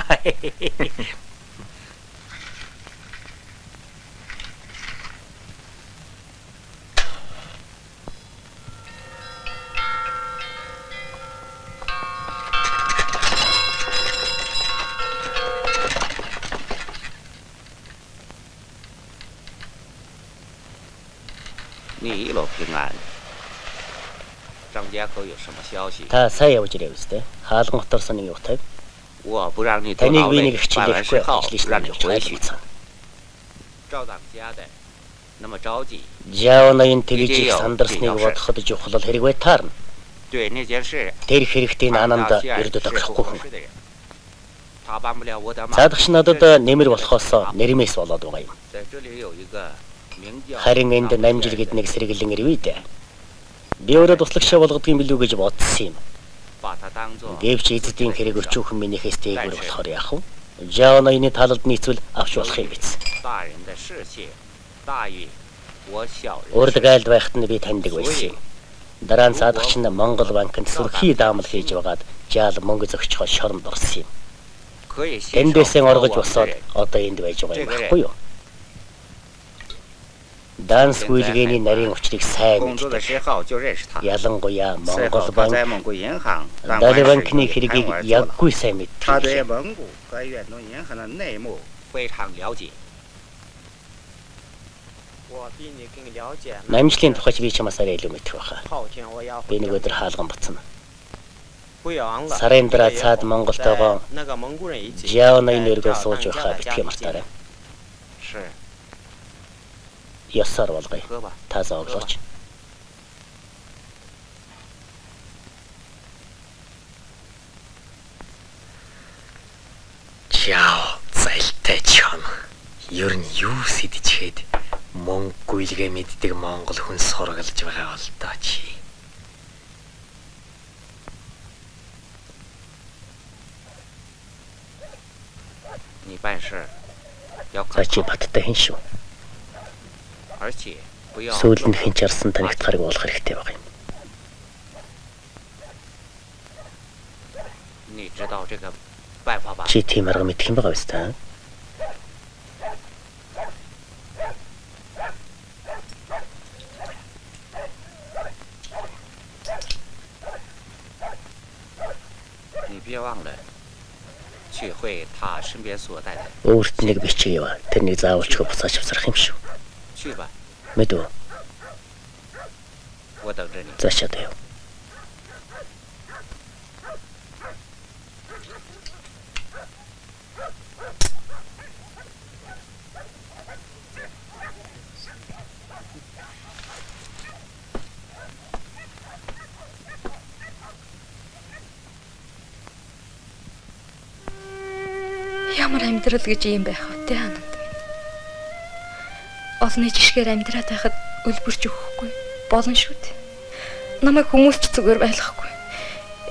你一路平安。张家口有什么消息？ Та сайн явж ирээ үстэй. Хаалган готорсон нэг явах тав. 我不让你多 Таныг 劳 би 累 нэг，办完事 хичээлэхгүй 后 ажиллаж 让 байна 你 гэж 回去。 ойлгоцсон. 赵当家的那么着急， Жаонын тэгж их сандарсныг бодоход чухал хэрэг таарна. 对那件事 Тэр хэрэгтэй 按 наананд 照现 ердөө 是 тохирохгүй 合 хүн. 适的人，他办不了我的忙。 Цаадах надад нэмэр болохоос нэрмээс болоод байгаа юм. 在这里有一个名叫 Харин энд намжилгэд нэг сэргэлэн ирвэ дээ. Би өөрөө туслагчаа болгодгийн билүү гэж бодсон юм. 把它当做 Гэвч эзэдийн хэрэг өчүүхэн минийхээс дээгүүр болохоор яах вэ? Жаонын талд нийцвэл авч болох юм биз. 大人的士气大于我小人。 Урд айлд байхад нь би таньдаг байсан юм. Дараа нь цаадагч нь Монгол банкнд сүрхий даамал хийж байгаад жаал мөнгө зөгчхөө шоронд орсон юм. Тэндээсээ оргож босоод одоо энд байж байгаа юм байхгүй юу? Данс гүйлгээний нарийн учрыг сайн мэддэг. Ялангуяа Монгол банк, Дали банкны хэргийг яггүй сайн мэддэг. 他对蒙古和远东银行的内幕 非常了解。 Намжлын тухайч би чамаас арай илүү мэдэх байхаа. Би нэг өдөр хаалган буцна. Сарын дараа цаад Монголтойгоо Жаоны нэргөө сууж байхаа битгий мартаарай. Ясаар болгоё. Та зовлооч. Чао, зайлтай чам. Ер нь юу сэдчихэд мөнгө гүйлгээ мэддэг монгол хүн сургалж байгаа бол доо чи. 你办事要 За чи баттай хэн шүү. 而且不要 Сүүлд нь хэн ч арсан танигт гараг болох хэрэгтэй байгаа юм. 你知道这个办法吧？ Чи тийм арга мэдэх юм байгаа биз дээ? Өөрт нэг бичиж яваа. Тэрнийг заавалчгүй буцааж авсрах юм шүү. Мэдв. Зачаад яв. Ямар амьдрал гэж юм байх вэ те ханад. Олны жишгээр амьдраад байхад өлбөрч өгөхгүй болно шүү дээ. Намайг хүмүүс ч зүгээр байлгахгүй.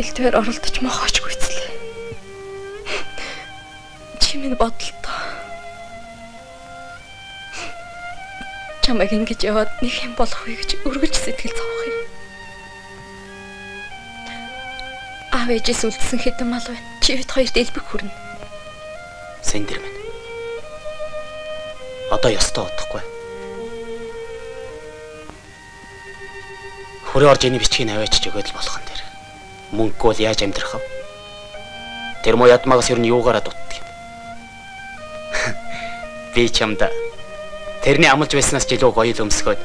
Элдвэр оролдож мохоочгүй эцлээ. Чи минь бодлоо. Чамайг ингэж яваад нэг юм болох вэ гэж өргөж сэтгэл зовох юм. Аав ээжээс үлдсэн хэдэн мал байна. Чи хэд хоёрт элбэг хүрнэ. Сэндэр минь. Одоо ёстой удахгүй. Хүрээ орж ийн бичгийг аваачиж өгөөд л болох юм дээр. Мөнгөгүй бол яаж амьдрах вэ? Тэр мо ядмагаас ер нь юугаараа дутдаг юм. Би чамда тэрний амлж байснаас ч илүү гоё л өмсгөөд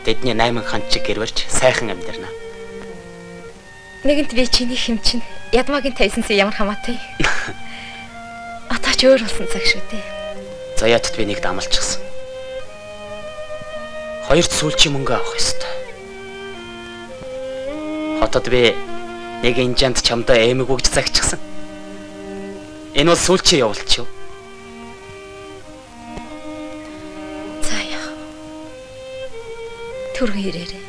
тэдний 8 хаан чиг гэрвэрч сайхан амьдрнаа. Нэгэнт би чиний хэмчин ядмагийн тайсансан ямар хамаатай. Атаач өөр болсон цаг шүү дээ. Заяатад би нэг дамалчихсан. Хоёрт сүүлчийн мөнгө авах ёстой. Хотод би нэг инжант чамдаа эмэг өгж загчихсан. Энэ бол сүүлчийн явуулт шүү. За яах. Түргэн ирээрээ.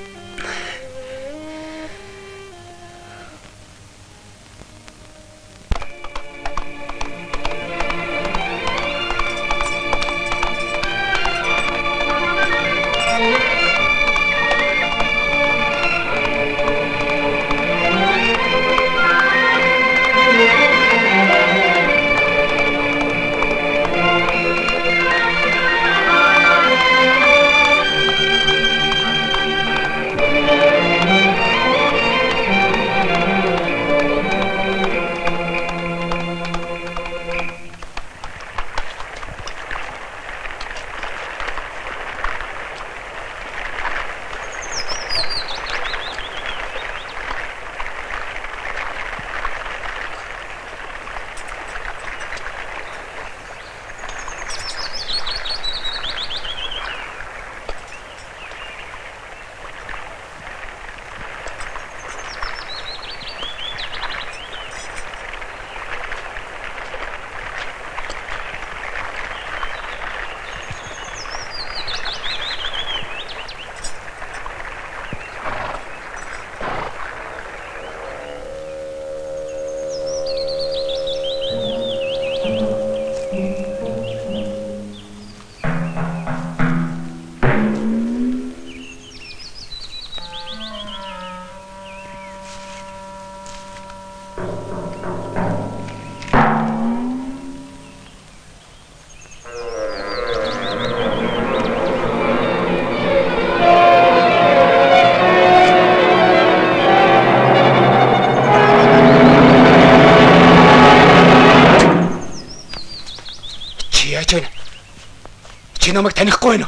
Чи намайг танихгүй юу?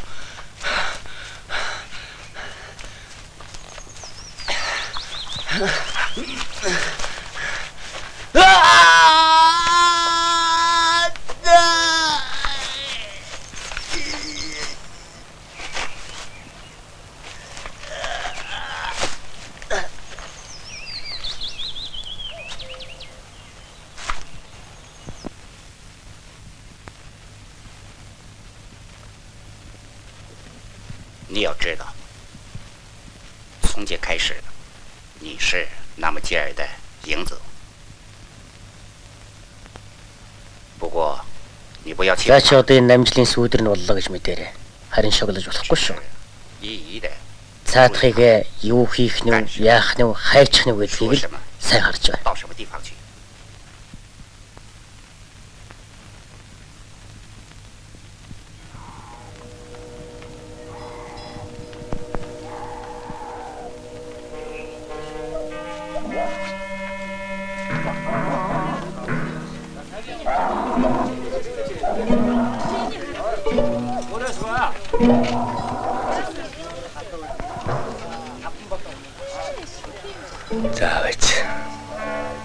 你要知道，从今开始，你是那么吉尔的影子。不过，你不要气。 За чи одоо энэ намжлын сүүдэр нь боллоо гэж мэдээрэй. Харин шоглож болохгүй шүү. 一一的 Цаатахыг юу хийх нь вэ, яах нь вэ, хайчих нь вэ гэдгийг л сайн харж байна. 到什么地方去？ За байж.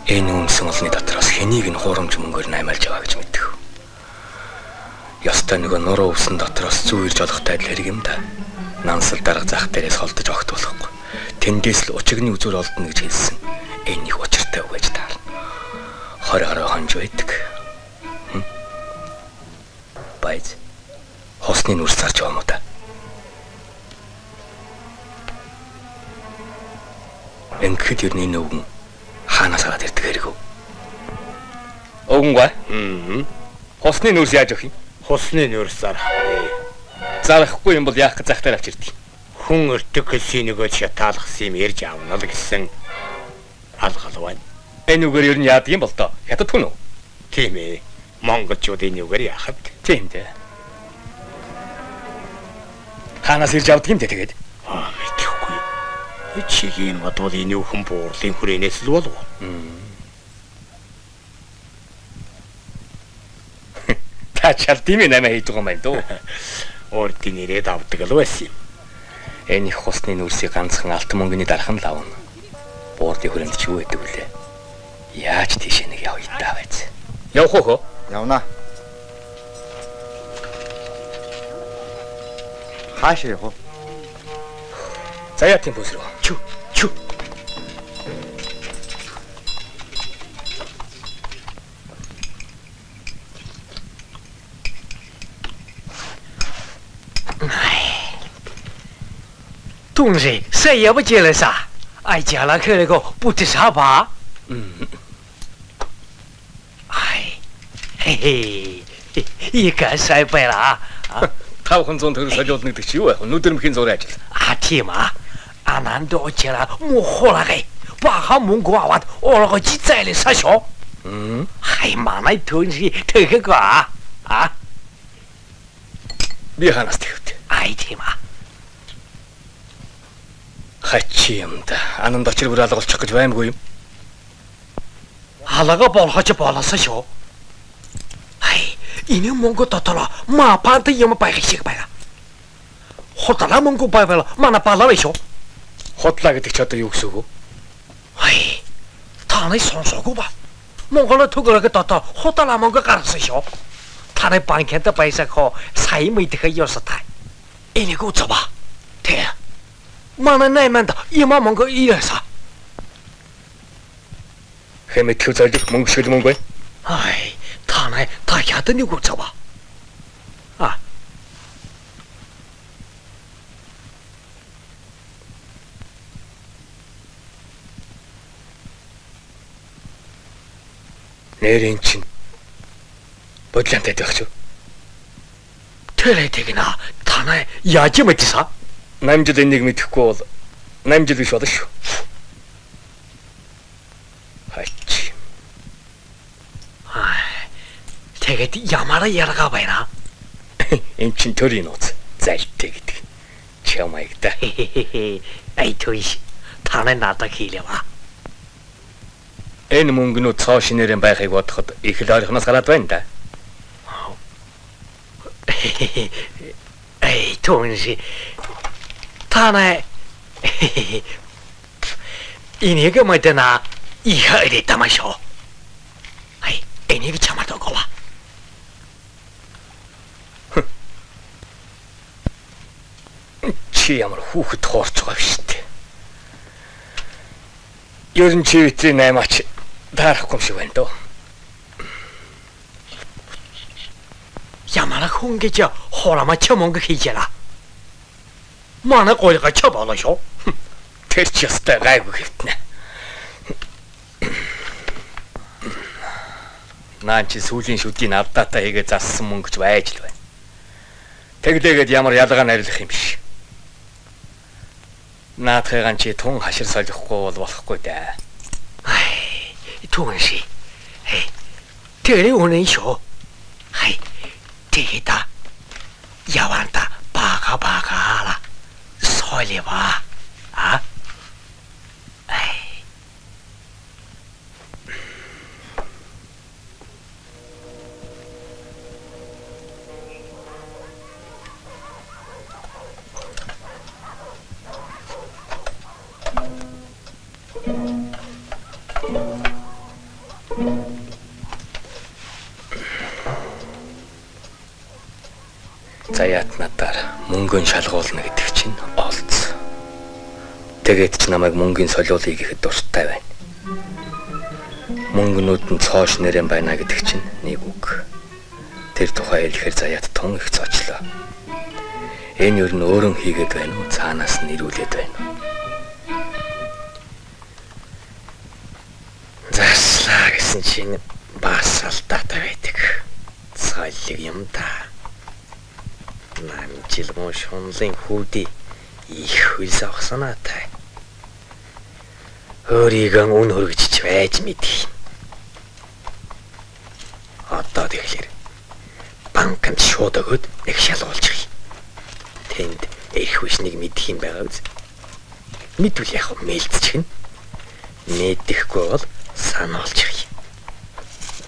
Энэ үнсэн олны дотроос хэнийг нь хуурамч мөнгөөр наймаалж аваа гэж мэддэг. Ёстой нөгөө нуруу өвсөн дотроос зүү ирж олохтой адил хэрэг юм да. Нансал дарга зах дээрээс холдож огт болохгүй. Тэндээс л учигны үзүүр олдно гэж хэлсэн. Энэ их учиртай үг гэж таарна. 20 гаруй хонж байдаг. Байж. Хосны нүрс зарж байгаа юм да. Ингээд юу нэг үгэн хаанаас гараад ирдэг хэрэг үү? Өгөнгөө. Хосны нүрс яаж өгөх юм? Хосны нүрс зарах. Зарахгүй юм бол яах гэж захтаар авч ирдэг. Хүн өртөг хэлсийнийгөө шатаалгасан юм ярьж аавна л гэсэн алгал байна. Энэ үгээр ер нь яадаг юм бол доо. Хятад хүн үү? Тийм ээ. Монголчууд энэ үгээр яахад. Тийм дээ. Хаанаас ирж авдаг юм те тэгээд? Мэдэхгүй. Чигийн бодвол энэ хүн буурлын хүрээнээс л болов. Тачаал тийм ээ намаа хийж байгаа юм байна дөө. Ордын ирээд авдаг л байсан юм. Энэ их хосны нүрсийг ганцхан алтан мөнгөний дархан л авна. Буурлын хүрээнд ч юу гэдэг вүлээ? Яаж тийш нэг явъя даа байж. Явах уу? Явна. Хаашаа явах вэ? За яа тийм бүс рүү. Чү. 동생谁也不接了啥？哎，家了去那个不吃啥吧？哎，嘿嘿，一个衰败了啊！ 500 төгрөг солиулна гэдэг чи юу яах вэ? Нүдэрмхийн зураг ажил. тийм аа. Ананд очила мохолагэ. Баха мөнгө аваад олгож зайлээ сашо. Хай манай түнши тэгэхгүй аа. Би ханаас тэгвд. Ай тийм аа. Хачи юм да. Ананд очир бүр алга болчих гэж баймгүй юм. Алга болгож болоосоо шүү. Ай, энэ мөнгө дотор маа пант юм байх шиг байна. Хотлаа мөнгө байвал манай палавэ шүү. Хотлаа гэдэг чи одоо юу гэсэн үг вэ? Ай, таны сонсоогүй ба. Монголо төгөрөг дотор хотлаа мөнгө гаргасан шүү. Таны банкнд байсаг хоо сайн мэдэх ёстой. Энийг үз봐. Тэ. Манай найманд има мөнгө ирэса. Хэмэтгэв зайлих мөнгө шиг мөнгө бай. Ай, таны та ядны үг үз봐. Нэрийн чинь бодлонтой байх шүү. Тэрэ тэгнэ. Танай яаж мэдсэн? Намжил энийг мэдэхгүй бол намжил биш болно шүү. Хач. Тэгээд ямаараа яргаа байна. Энд чинь төрийн нууц зайлтай гэдэг. Чамайгда. Ай түүш. Танай надад хийлээва. Энэ мөнгөнүүд цоо шинээрэн байхыг бодоход их л ойрхоноос гараад байна да. Эй, Тунши. Танай. Энийг мэдэнэ. Ихэ тамашо. Ай, энийг чамаад өгөө. Чи ямар хүүхэд хоорч байгаа биш үү? Ер нь чи витрин 8-аач дарахгүй юм шиг байна дөө. Ямар хүн гэж хорамаа ч мөнгө хийжээ. Манай гойга ч болоо шүү. Тэр ч ястай гайгүй хэвтнэ. Наа чи сүүлийн шүдийн авдаатаа хийгээ зассан мөнгөч байж л байна. Тэглээгээд ямар ялгаа нарилах юм биш. Наатхайгаан чи тун хашир солихгүй бол болохгүй дээ. Ай, Тунши. Хей. Тэр үнэн шүү. Хай. Тэгээда. Яванда бага солива. А? Ай. Заяат надаар мөнгөний шалгуулна гэдэг чинь олц. Тэгээд ч намайг мөнгөний солиулъя гэхэд дуртай байна. Мөнгөнүүд нь цоош нэрэн байна гэдэг чинь нэг үг. Тэр тухай хэлэхээр заяат тун их цоочлоо. Энэ юу н өөрөн хийгээд байна уу? Цаанаас нь ирүүлээд байна уу? Заслаа гэсэн чинь бас алдаатай байдаг. Цайлиг юм да. Намжил мөн шунлын хүүдий их хөлс авах санаатай. Өөрийгөө үн хөргөжч байж мэдхий. Одоо тэгэхээр банкнд шууд өгөөд нэг шалгуулчих. Тэнд их хүчнийг мэдэх юм байгаа үз. Мэдвэл яг мэлцчихнэ. Мэддэхгүй бол сануулчих.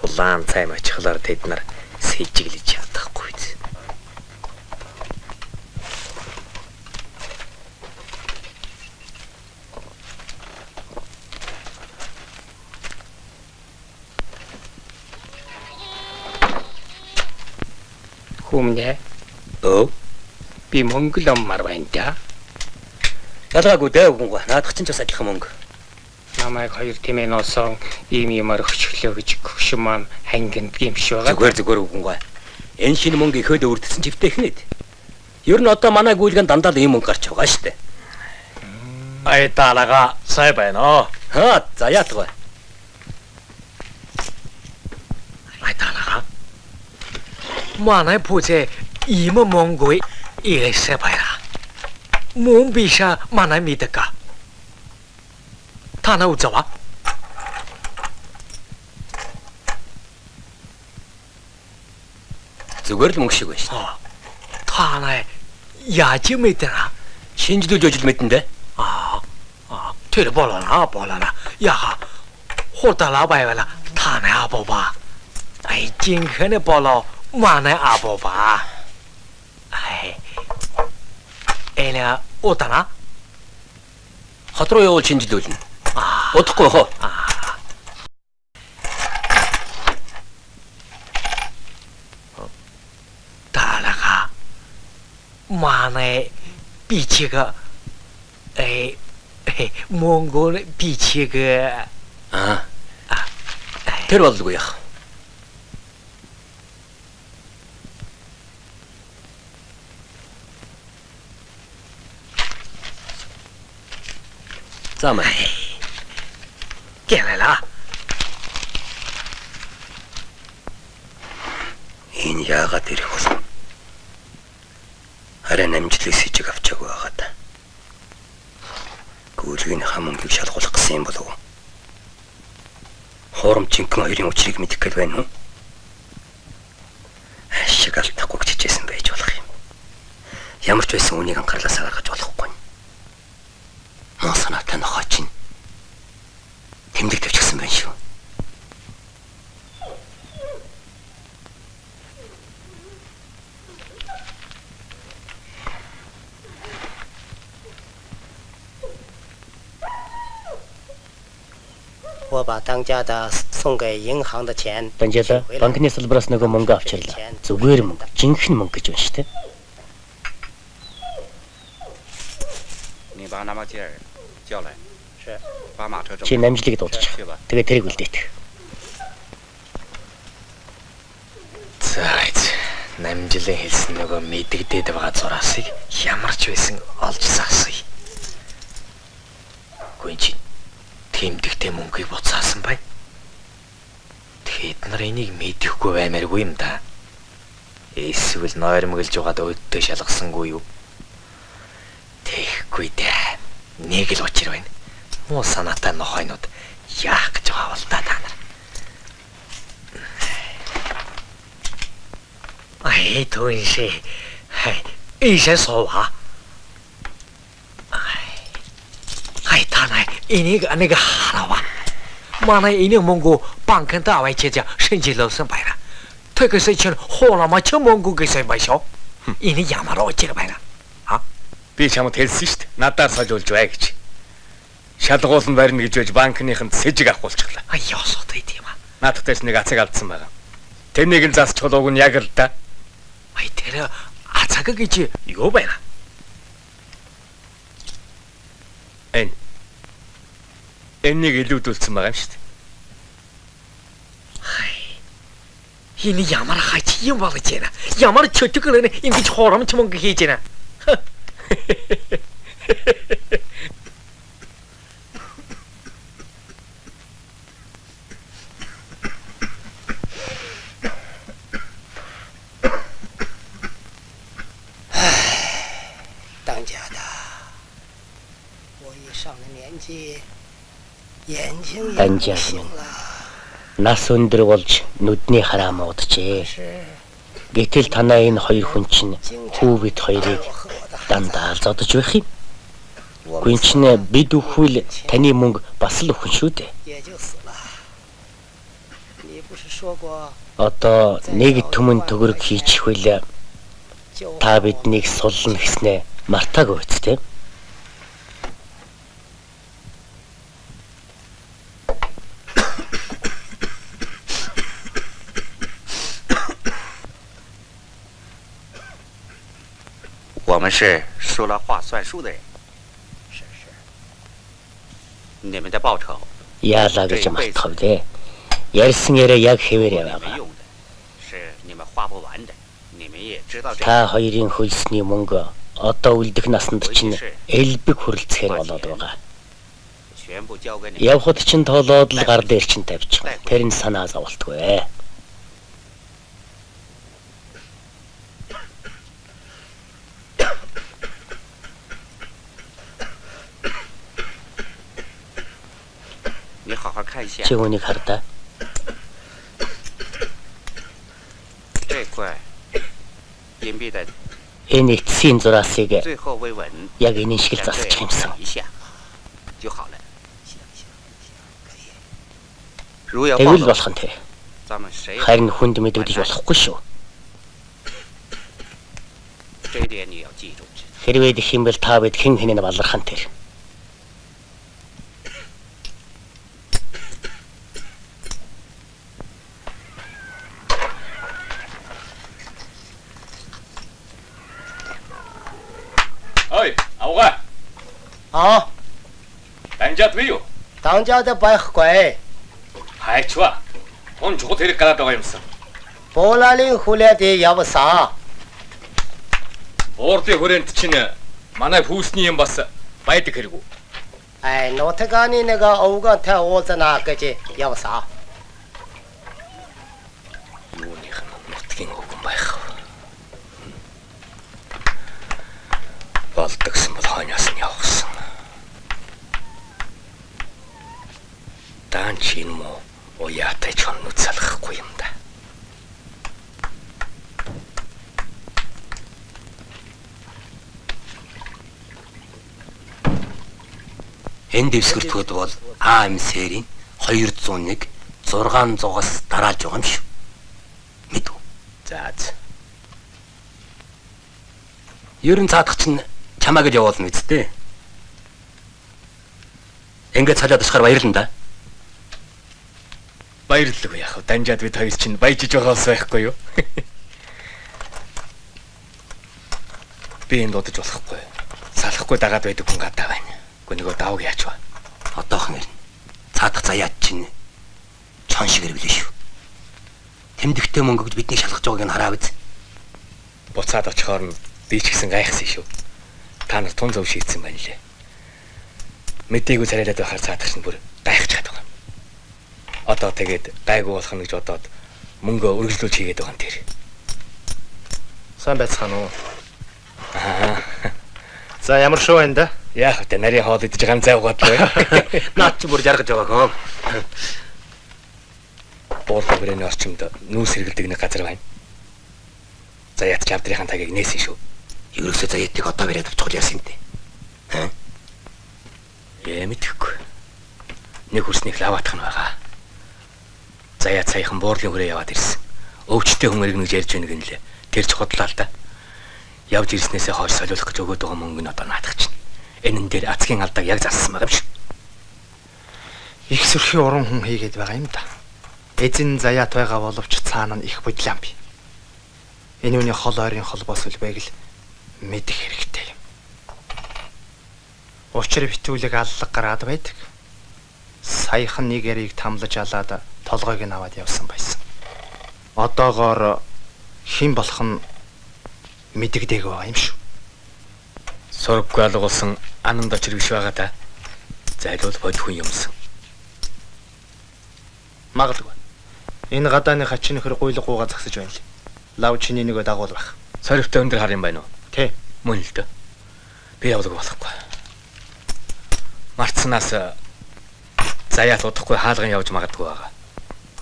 Улаан цай мачхлаар тэд нар сэжиглэж чадахгүй үз. Хүмнэ. Би мөнгө л аммаар байна да. Ялгаагүй дээ үгүнгүй. Наадах чинь ч бас адилхан мөнгө. Намайг хоёр тимээ носон ийм юмар хөчлөө гэж хөшин маань хангинд юм шиг байгаа. Зүгээр үгүнгүй. Энэ шинэ мөнгө ихэд өрдсөн чивтэй хинэд. Ер нь одоо манай гүйлгэн дандаа л ийм мөнгө гарч байгаа шүү дээ. Ай таалага сай байна. Ха, за яатгаа. Ай таалага. Манай пу제 ийм мөнгө 이래서 봐라. 몸비샤 만나 믿을까? 다 나오자와? зүгээр л мөнгө шиг байна шүү. Та наа яаж мэдэрэ? Шинжилүү жижил мэдэн дээ. тэр боло나. 야가 호달라 봐야라. 타네 아보바. 아이 징크네 볼로 마네 아보바. 아이 에나 오다나? 하트로요 진지도진. 어떻게 허? 달라가 마네 비치가 몽골 비치가 데려와두고요. 잠깐만. 깨라라. Энэ яагаад ирэх вэ? Харин намжлыг сэжиг авчаагүй байгаад. Гүйлгийн хамонгийг шалгуулах гэсэн юм болов уу? Хоромчинхэн хоёрын учрыг мэдэх гээд байна уу? Ашиг алдахгүй гэж хичээсэн байж болох юм. Ямар ч байсан үнийг анхаарлаас гаргаж болохгүй. Мөн санаатай нохоо чинь тэмдэг тавьчихсан байна шүү. 我把当家的送给银行的钱 Данжаала банкны салбараас нөгөө мөнгө авчирлаа. Зүгээр мөнгө, жинхэнэ мөнгө гэж байна шүү дээ. 你把那马姐儿叫来。是。把马车 Чи намжлыг дуудчих. Тэгээ тэрийг үлдээдэг. За намжлын хэлсэн нөгөө мэдэгдээд байгаа зураасыг ямар ч байсан олж заасыг. Гүнж тэмдэгтэй мөнгийг буцаасан бай. Тэд нар энийг мэдэхгүй баймааргүй юм да. Эсвэл ноёрмөглж угаад өөддөө шалгасангүй юу? Тэхгүй дээ. Нэг л учир байна. Муу санаатай нохойнууд яах гэж байгаа бол та нар. Ай түүншээ. Ийшээ суугаа. Ай танай энийг аниг харава. Манай энийг мөнгө банкнд аваач гэж шинжилсэн байна. Тэгээс чинь хоолома ч мөнгө гэсэн байшоо. Энэ ямар очир байна. Би чамд хэлсэн шүү дээ. Надаар солиулж бай гэж. Шалгуулан барина гэж байж банкныханд сэжиг авахулчихлаа. Ай ясууд байд юм аа. Наадахтайс нэг ацаг алдсан байгаа. Тэрнийг нь засч холоог нь яг л да. Ай тэр ацаг гэж юу байна? Энийг илүүдүүлсэн байгаа юм шүү дээ. Энэ ямар хач юм болж байна? Ямар чөтгөр ингэж хоромч мөнгө хийж байна? Данжаал минь нас өндөр болж нүдний хараа муудажээ. Гэтэл танаа энэ хоёр хүн чинь хүү бид хоёрыг дандаа зодож байх юм. Гүн чинь бид өхвөл таны мөнгө бас л өхөн шүү дээ. Одоо нэг түмэн төгрөг хийчих үйл та биднийг суллна гэснээ мартаагүй үсттэй.我们是说了话算数的人。是。你们的报酬。 Яалаа гэж мартах вэ? Ярьсан яриа яг хэвээр яваа. Та хоёрын хөлсний мөнгө одоо үлдэх насанд чинь элбэг хүрэлцэхээр болоод байгаа. Явхад чинь тоолоод л гар дээр чинь тавьчих. Тэр нь санаа зовлтгүй. Чи үнийг хардаа. Энэ эцсийн зураасыг яг энэ шиг л засчих юмсан. Тэгвэл болох нь тэ. Харин хүнд мэдэгдэж болохгүй шүү. Хэрвээ дэх юм бол та бид хэн хэнээ балархан тэр. Данжаад вэ юу? Данжаад байхгүй. Хайчва. Он чухал хэрэг гараад байгаа юмсан. Буулалын хүлээд явсаа. Уурдын хүрээнд чинь манай пүүсний юм бас байдаг хэрэг үү? Ай, нотаганы нэг овгонтой уулзана гэж явсаа. Юуных нь нутгийн өгөн байх. Болдогсон бол хойноос нь явсан. Дан чин мо уяатай чоннууд салахгүй юм да. Энэ дэвсгэртгүүд бол АМС-ийн 201 600-аас дарааж байгаа юм шүү. Мэдв. За. Ерөн цаадах чинь чамаа гэж явуулна үсттэй. Ингээд цалаад ашгаар баярлана да. Баярлалаа яах вэ? Данжаад бид хоёр чинь баяжиж байгаас байхгүй юу? Би энэ дуудаж болохгүй. Салахгүй дагаад байдаг хүн гадаа байна. Гэхдээ нөгөө давг яач вэ? Одоохон ирнэ. Цаадах заяад чинь чон шиг ирвэлээ шүү. Тэмдэгтэй мөнгө гэж бидний шалгаж байгааг нь хараа биз. Буцаад очихоор нь би ч гэсэн гайхсан шүү. Та нар тун зөв шийдсэн байна лээ. Мэдээгүй царайлаад байхаар цаадах чинь бүр гайхаж чаддаг. Одоо тэгээд гайгүй болох нь гэж бодоод мөнгө өргөжлүүлж хийгээд байгаа юм тэр. Сайн байцгаана уу? За ямар шоу байна да? Яах вэ? Нарийн хоол идэж байгаа юм зайгаад л бай. Наад чи бүр жаргаж байгаа хөө. Боолтой брэний орчимд нүүс хэргэлдэг нэг газар байна. Заяат чавдрын тагийг нээсэн шүү. Ерөөсөө заяатыг одоо бариад авчихвол яасан юм те. Мэдхгүй. Нэг хүрснийх лаваатах нь байгаа. Заяат саяхан буурлын хүрээ яваад ирсэн. Өвчтэй хүн иргэнэж ярьж байна гэнлээ. Тэр ч хотлаа л да. Явж ирснээсээ хойш солиулах гэж өгөөд байгаа мөнгө нь одоо наадах чинь. Энэ дээр ацгийн алдааг яг зассан байгаа юм шиг. Их сөрхий уран хүн хийгээд байгаа юм да. Эзэн заяат байгаа боловч цаана нь их бодлаан бий. Энэ үний хол ойрын холбоос үлбээг л мэдэх хэрэгтэй юм. Учир битүүлэг аллаг гараад байдаг. Саяхан нэг ярийг тамлаж алаад толгойг нь аваад явсан байсан. Одоогоор хэн болох нь мэдэгдэг байгаа юм шүү. Сурггүй алгуулсан ананд очир биш байгаа да. Зайлуул бод хүн юмсан. Магадгүй. Энэ гадааны хачин нөхөр гуйлгуугаа загсаж байна л. Лав чиний нөгөө дагуул байх. Сорвтой өндөр хар юм байна уу? Тэ. Мөн л дээ. Би явдаг болохгүй. Марцнаас заяат удахгүй хаалган явж магадгүй байгаа.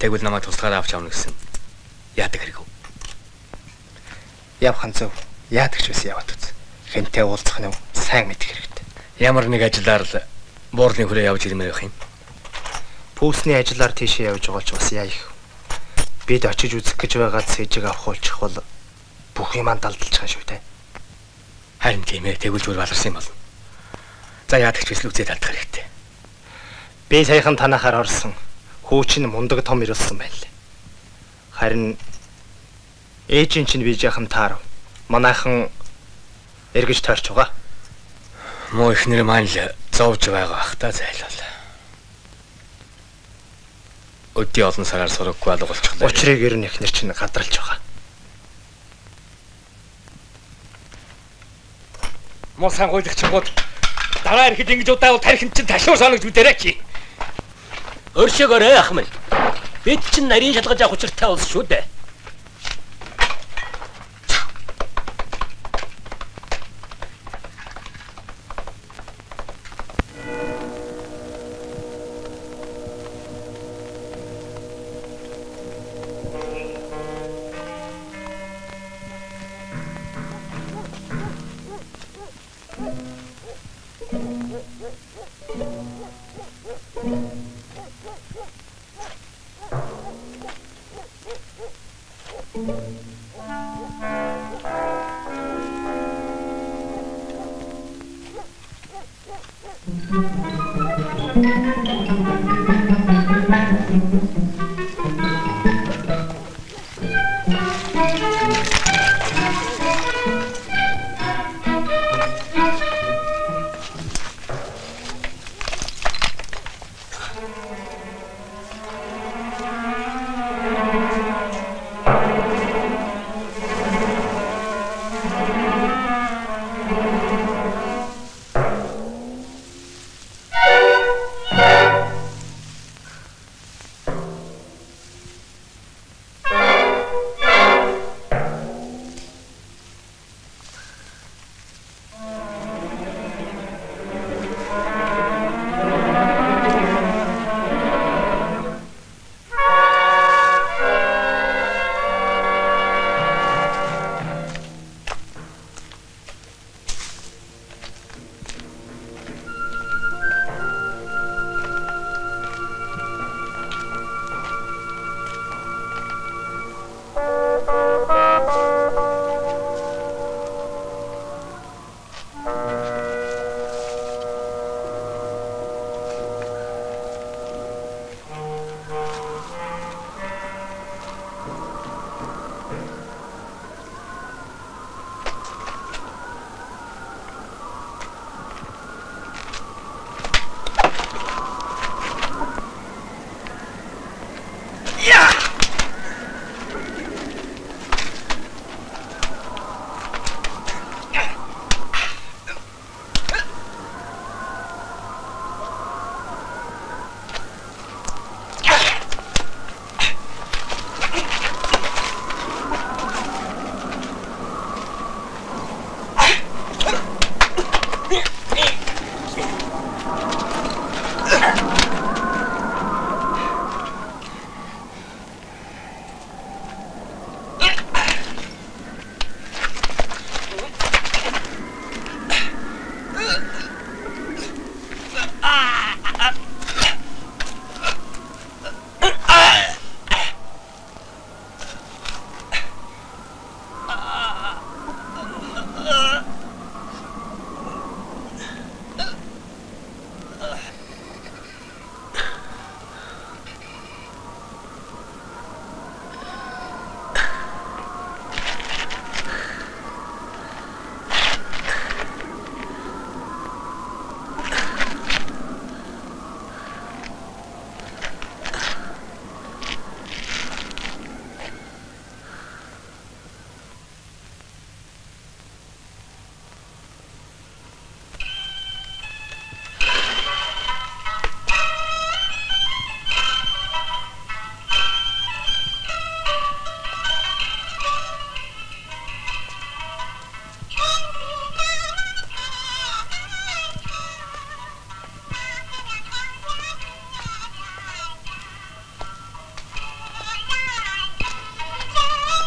Тэгвэл намайг тусгаараа авч явна гэсэн. Яадаг хэрэг үү? Явхан зөв. Яадаг ч байсан яваад үз. Хэнтэй уулзах нь сайн мэдэх хэрэгтэй. Ямар нэг ажиллаар л буурлын хүрээ явж ирмээр байх юм. Пүүсний ажиллаар тийшээ явж байгаа ч бас яа их. Бид очиж үзэх гэж байгаа цэжиг авахулчих бол бүх юм далдалж байгаа шүү дээ. Харин тийм ээ, тэгвэл зүгээр баларсан юм болно. За яадаг ч биш л үзээд алдах хэрэгтэй. Би саяхан танахаар орсон. Хүүчин мундаг том ирүүлсэн байна лээ. Харин ээжийн чинь би жаахан таар. Манайхан эргэж тойрч байгаа. Муу ихнэр маань л зовж байгаа бах та зайлал. Өдөө олон сараар сураггүй алгуулчихлаа. Учрыг ер нь ихнэр чинь гадралж байгаа. Муу сан гойдчихгууд дараа ирэхэд ингэж удаавал тархинд чинь ташуур санагч үдэрэ чи. Өршөөгөөрэй ахмал. Бид чинь нарийн шалгаж авах учиртай болсон шүү дээ.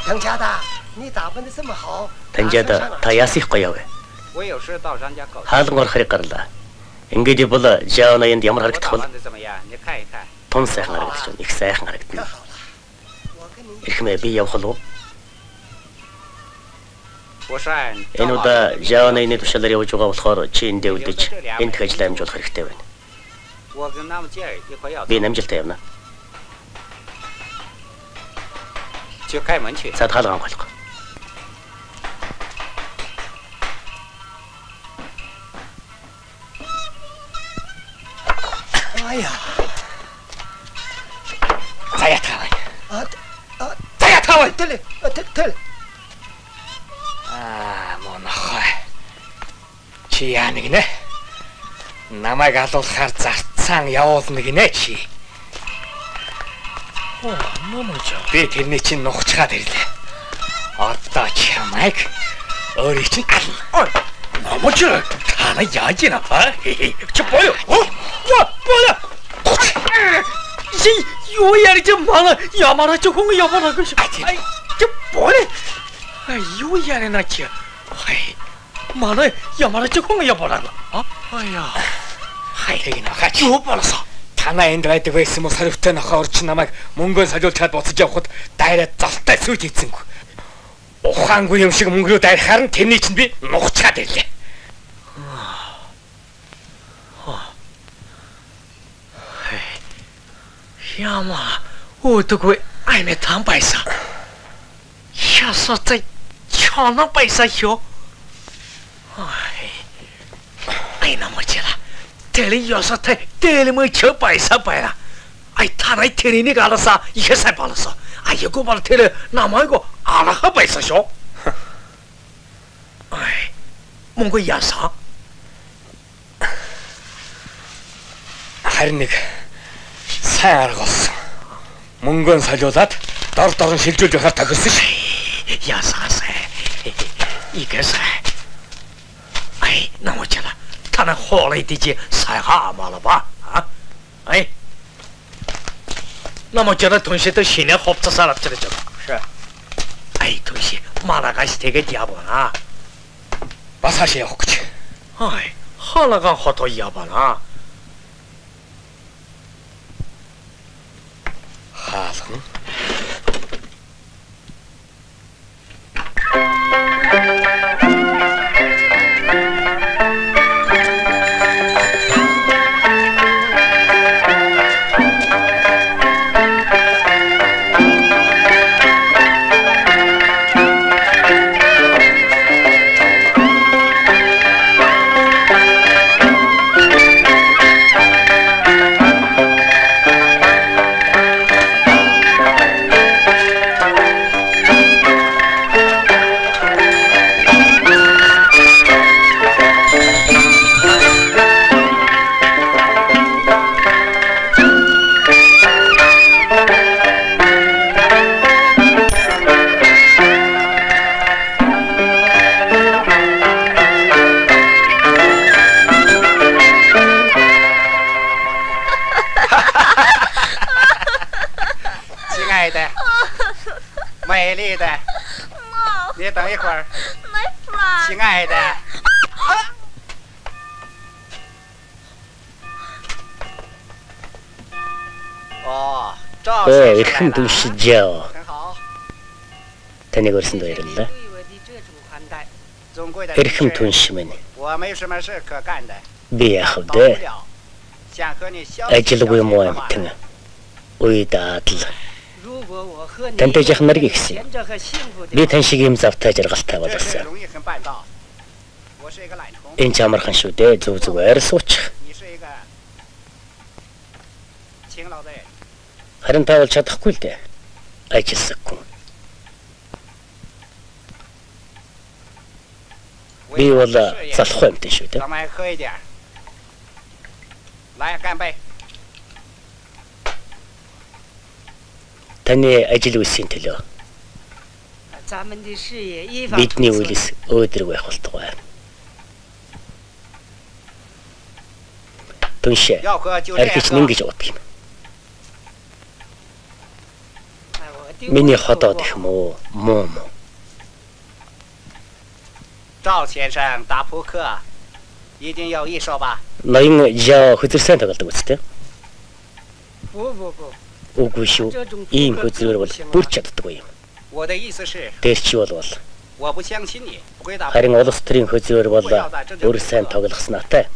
杨家的，你打扮的这么好。당자다 다 야식 거야 왜? 我有事到张家告辞。 하던 걸 하려 qarla. Ингээд бол жаанаанд ямар харагдах 我 вэ? 打扮得怎么样？你看一看。 Тун сайхан харагдаж байна. Их сайхан харагдана. Ирхмээ би явах уу? 我是按 Энэ удаа жаанааны тушаалаар явж байгаа болохоор чи эндээ үлдэж энд ажил амжуулах хэрэгтэй байна. 我跟他们姐儿一块要走 Би намжилтаа явна. 去开门去。 За таалга хамгаалах. 아야. 자야 타와. 자야 타와. 텔. Мөн охой. Чи яа нэг нэ? Намайг алуулахаар зарцаан явуулна гинэ чи. Би тэрний чинь нухчгаад ирлээ. Одоо чамайг өөрийг чинь ална. Намайг тана яаж ийна? Чи боё? 뭐야? 이 요야리 좀 많아. 야마라 조금 야마라 그. 아이, 저 뭐래? 아이 요야리 나지. 아이, 많아. 야마라 조금 야마라. 어? 아야. 아이, 되기나 같이 못 벌었어. танаа энд байдаг байсан мó саривтай нохоо орч намайг мөнгөөр сажуулж чад буцаж явхад дайраа золтой сүйж ийцэнгүй. Ухаангүй юм шиг мөнгөрөө дайрахаар нь тэрний чинь би нухчаад ирлээ. Яма, 어떻게 아이메 담바이사? 야서자 천원 바이사요? 아이 나머지라. 텔리 여서태 텔리뭐 저 바이사 바이라. 아이 타나이 텔리니가 알아서 이게 살 발랐어. 아 이거 발 텔리 나마이고 알아가 바이사쇼? 아이 뭔가 야사? 하르닉 сайн аргуулсан. Мөнгөнд солиулаад дор шилжүүлж байхаар тохирсон ш. Ясаасаа. Игээсаа. Ай, намочла. Тана хоолой дижи сайгаа малава. Ай. намочла туншэд шинэ хувцасаар авчирч байгаа. Ай, тунши марагаш тэгээд явна. Бас хаашаа явах гэж. Ай, халаган хотоо явна. 하성美丽的，你等一会儿，亲爱的。哦，赵先生来了。 시죠. 很好。 таныг өрсөн баярлалаа. Эрхэм түншмэн. 我没什么事可干的。 Би яах вэ? 想和你消。 Ажилгүй муу амтэн. Уйдаад л. Тантай жах нарыг ихсэн. Би тань шиг юм завтай жаргалтай болсон. Энэ ч амархан шүү дээ. Зүг зүгээр суучих. Харин та бол чадахгүй л дээ. Ажилсахгүй. Би бол залахгүй юмтай шүү дээ. 咱们喝一点。来，干杯。 Таны ажил үйлсийн төлөө бидний үйлс өөдрөг байх болтугай. Түншээ архич нэг гэж бодох юм. Миний ходоод их муу муу. 赵先生打扑克，一定有一手吧？ Ноён яа хөзөрсөн тоглодог үстэй. 不不不， Үгүй шүү. Ийм хөзрөөр бол бүр чаддаггүй юм. 我的意思是， Тэр чи бол 我不相信你会打。 харин улс төрийн хөзрөөр бол бүр сайн тоглох санаатай.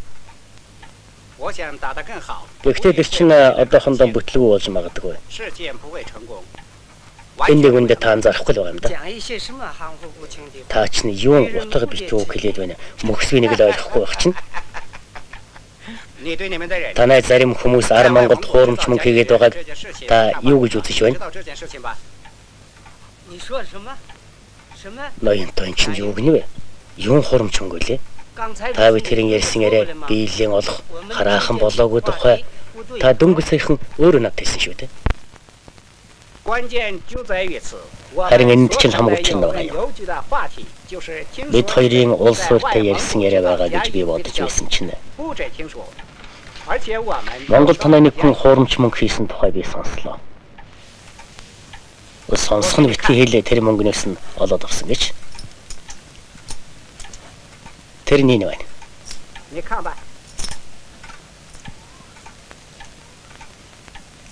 我想打得更好， Гэхдээ тэр чинь одоохондоо бүтлгүй болж магадгүй. 事件不会成功。 Энэ үндэ та анзаарахгүй л байгаа юм да. 讲一些什么含糊不清的。 Та чинь юу утга битүү хэлээд байна. Мөхсвийг нэг л ойлгохгүй байх чинь. 你对你们的人， Танай зарим хүмүүс ар Монголд хуурамч мөнгө хийгээд байгааг та юу гэж үзэж 知 байна? 道这件事情吧？你说什么？什么？ Ноён тоо чинь юу гэнэ вэ? Юун хуурамч мөнгө лээ? 刚才 Та бид тэрэн ярьсан яриа биелийн олох хараахан болоогүй тухай та дөнгөж саяхан өөрөө надад хэлсэн шүү дээ. 关键就在于此。 Харин энд чинь хамгийн чухал байгаа юм. 邮局的话题就是听说 Бид хоёрын улс суурьтай ярьсан яриа байгаа гэж би бодож байсан чинь. 不止听说，而且我们 Монгол танай нэг хүн хуурамч мөнгө хийсэн тухай би сонслоо. Сонсох нь битгий хэлээ тэр мөнгнөөс нь олоод авсан гэж. Тэр нэг байна. 你看吧，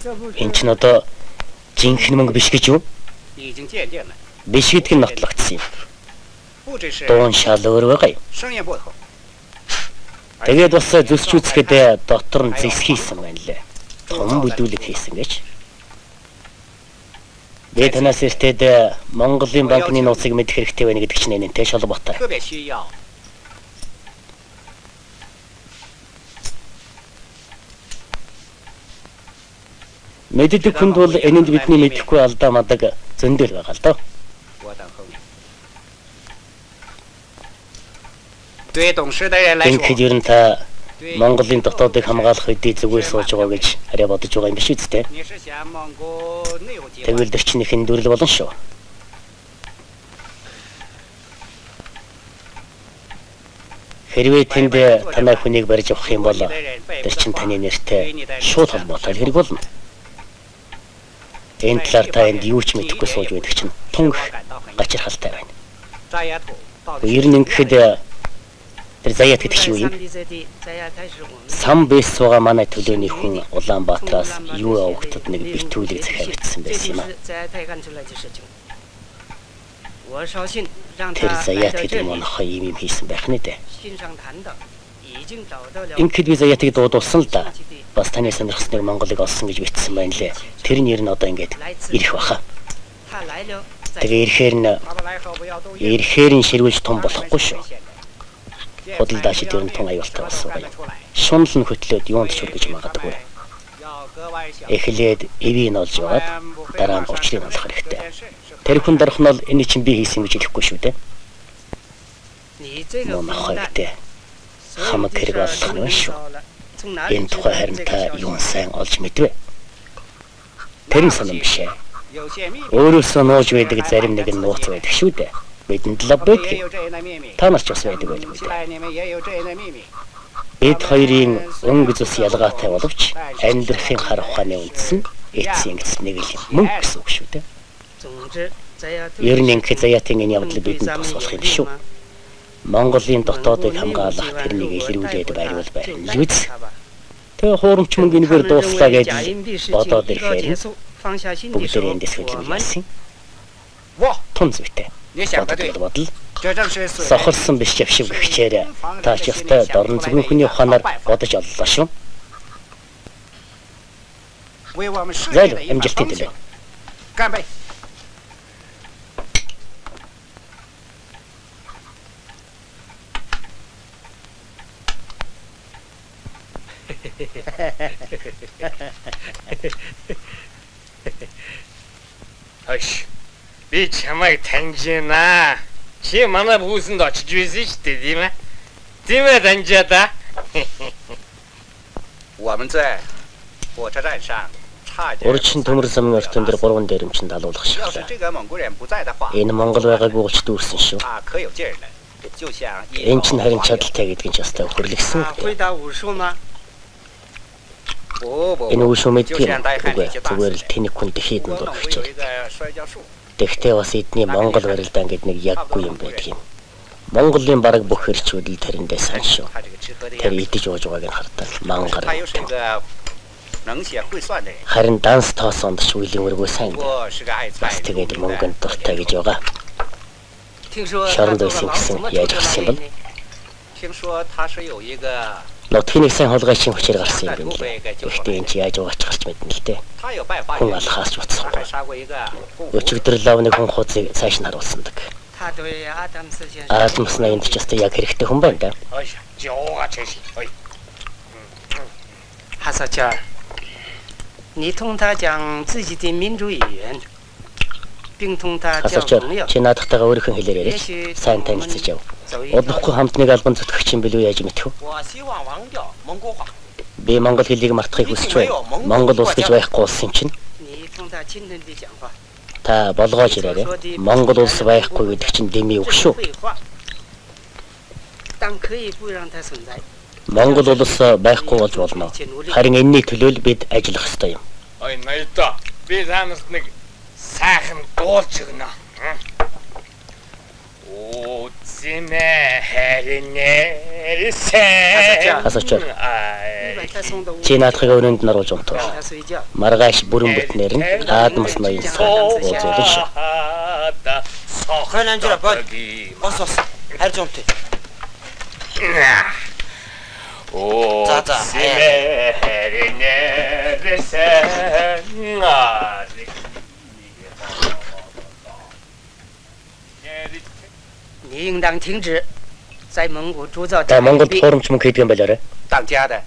Энэ чинь одоо жинхэнэ мөнгө биш гэж юу? 已经鉴定了， Биш гэдг нь нотлогдсон юм. 不只是 Дуун шал өөр байгаа юм. 声音不同， Тэгээд бас зүсч үзэхэд дотор нь зэс хийсэн байна лээ. Том бүдүүлэг хийсэн гэж. Би танаас эртээд Монголын банкны нууцыг мэдэх хэрэгтэй байна гэдэг чинь энэтэй шалбартай. 特别需要。 Мэддэг хүнд бол энэнд бидний мэдэхгүй алдаа мадаг зөндөл байгаа л доо. 我等候你。对懂事的人来说， Ингээд ер нь та Монголын дотоодыг хамгаалах хэдий зүгээр сууж байгаа гэж арай бодож байгаа юм биш үсттэй. 你是想蒙古内务计划？ Тэгвэл дэрчнийхэн дүрэл болно шүү. Хэрвээ тэнд танай хүнийг барьж авах юм бол дэрчин таны нэртэй шууд холбоотой хэрэг болно. Энэ талаар та энд юу ч мэдэхгүй сууж байдаг чинь тунх гачирхалтай байна. 扎牙土到底 Ер нь ингэхэд тэр заяат гэдэг чинь юу юм? 扎牙台是我们 Сам бэс суугаа манай төлөөний хүн Улаанбаатараас юу явагдаад нэг битүүлэг захиа бичсэн 这 байсан 就 юм аа. 是扎牙台干出来的事情。我捎信让 Тэр 他来 заяат 到这 гэдэг 里 монхоо юм хийсэн байх нэ дээ. 信上谈的，已经找到了。 Ингээд би заяатыг дуудуулсан л да. Бас таны сонирхсныг Монголыг олсон гэж бичсэн байна лээ. Тэр нэр нь одоо ингээд ирэх баха. 他来了， Тэгээ ирэхээр нь 他们来后不要动用。 ирэхээр нь ширвэж том болохгүй шүү. Худалдаа шидээр нь тун аюултай болсон байна. Шунал нь хөтлөөд юунд ч хүргэж магадгүй. 要格外小心。 Эхлээд эвийг нь олж яваад дараа нь учрыг олох хэрэгтэй. Тэр хүн дарах нь бол энэ чинь би хийсэн гэж хэлэхгүй шүү дээ. 你这个 Мөн 混蛋， хойгтэй хамаг хэрэг олох нь шүү. 从哪里 Энэ 知道 тухай харин 这 та 个计 юун 划？ сайн олж мэдвэ? Тэр нь сонирм биш ээ. 有些秘密， Өөрөөсөө нууж байдаг зарим нэг нь нууц байдаг шүү дээ. Бидэнд л 也 байдаг. 有这样的秘密。 Та нар ч бас байдаг байлгүй 起 дээ. 来，你们也有这样的秘密。 Бид хоёрын өнгө зүс ялгаатай боловч амьдрахын хар ухааны үндэс нь эцсийн эцэс нэг л юм. Мөнгө гэсэн үг шүү дээ. 总之，扎牙土 Ер нь ингээд заяатын энэ явдал бидэнд тус болох юм шүү. Монголын дотоодыг хамгаалах тэрнийг илрүүлээд байвал байна л үз. Тэгээ хуурамч мөнгө энэгээр дууслаа гэж бодоод ирэхээр бүгдээ эндээс хөдлөж байсан. Тун зүйтэй. 你想的对， Бодол 这正是所谓 сохорсон биш явшив гихчээр та ч ёстой дорн зөвхөн хүний ухаанаар бодож оллоо шүү. 为我们事 За 业的一 амжилттай 番 төлөө. 干杯！ Хойш. Би чамайг таньж байна. Чи манай бүсэнд очиж байсан шүү дээ, тийм ээ? Тийм ээ, таньжаа да. 我们在火车站上差点。 Урчин төмөр замын ортон дээр 3 дээрэмчин далуулах 要是 шиглээ. 这个蒙古人不在的话， Энэ Монгол байгаагүй учраас дүүрсэн шүү. 他可有劲儿了，就像一 Энэ чинь харин чадalтай гэдэг нь ч ястай хөрлөгсөн. 会打武术吗？ Энэ үгүй мэдтийм үгүй зүгээр л тэнийг хүн дэхийд нь дурах гэж. Тэгтээ бас эдний Монгол барилдаан гэдэг нэг яггүй юм байдаг юм. Монголын бараг бүх хэрчүүд л тэрэндээ сайн шүү. Тэр идэж ууж байгааг нь хартал мангар. Харин данс тоосонд ч үеийн өргөө сайн. Бас тэгээд мөнгөнд дуртай гэж байгаа. Шоронд байсан гэсэн яаж гарсан юм бэ? Нотхиний сайн холгойчийн хүчээр гарсан юм байна. Гэхдээ энэ чи яаж уугач гарч мэднэ л дээ. Хүн алхаас ч утсахгүй. Өчигдөр лавны хүн хуудсыг цааш нь харуулсандаг. Адамс наянд ч ястай яг хэрэгтэй хүн байна да. 哈萨乔，你同他讲自己的民族语言，并同他交朋友。 Чи наадахтайгаа өөрийнхөө хэлээр яриа. Сайн танилцаж яв. Удахгүй хамтныг албан зүтгэгч юм билүү яаж мэдэх вэ? Би монгол хэлийг мартахыг хүсэж байна. Монгол улс гэж байхгүй улс юм чинь. Та болгоож ирээрэй. Монгол улс байхгүй гэдэг чинь дэмий үг шүү. Монгол улс байхгүй болж болно. Харин энэний төлөө л бид ажиллах ёстой юм. Ой, ноёдоо. Би танаас нэг сайхан дуулж өгнө. Оо, зэмэ хэрнээсэн. Асууч. Чи наадахыг өрөөнд нь оруулж унтав. Маргааш бүрэн бүтнээр нь Аадмас ноён уулзуулна шүү. Хэн анжира бод. Ос. Харж унтъя. Оо, зэмэ хэрнээсэн.你应当停止在蒙古铸造 Та Монголд хуурамч мөнгө хийдэг юм байлаарай. 当家的，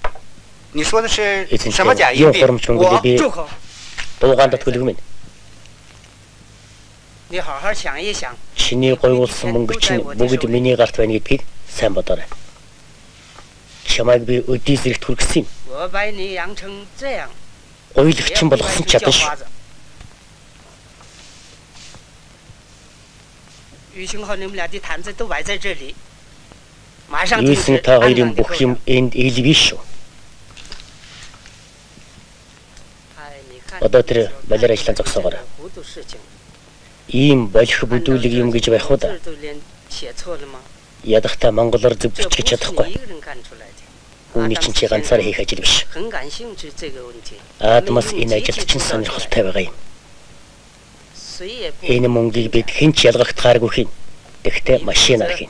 你说的是 Эцэг 什么假 юм 硬币？ хуурамч мөнгө би дуугаанд төлөв юм. 你好好想一想， Чиний гойвуулсан мөнгө чинь бүгд миний гарт байна гэдгийг сайн бодоорой. Чамайг би өдий зэрэгт хүргэсэн юм. 我把你养成这样， Гойлогч болгосон ч ядаж шүү. 于清和你们俩的坛子都摆在这里，马上 Юусэн та хоёрын бүх юм энд ил биш шүү. Одоо тэр балер ажлаа зогсоогоор. Ийм болох бүдүүлэг юм гэж байх уу да? Ядахта монголоор зөв бичих чадахгүй. Үүний чинь чи ганцаар хийх ажил биш. Аадмас энэ ажилд чинь сонирхолтой байгаа юм. Энэ мөнгийг бид хэн ч ялгагдахааргүй хийн. Тэгтээ машинаар хийн.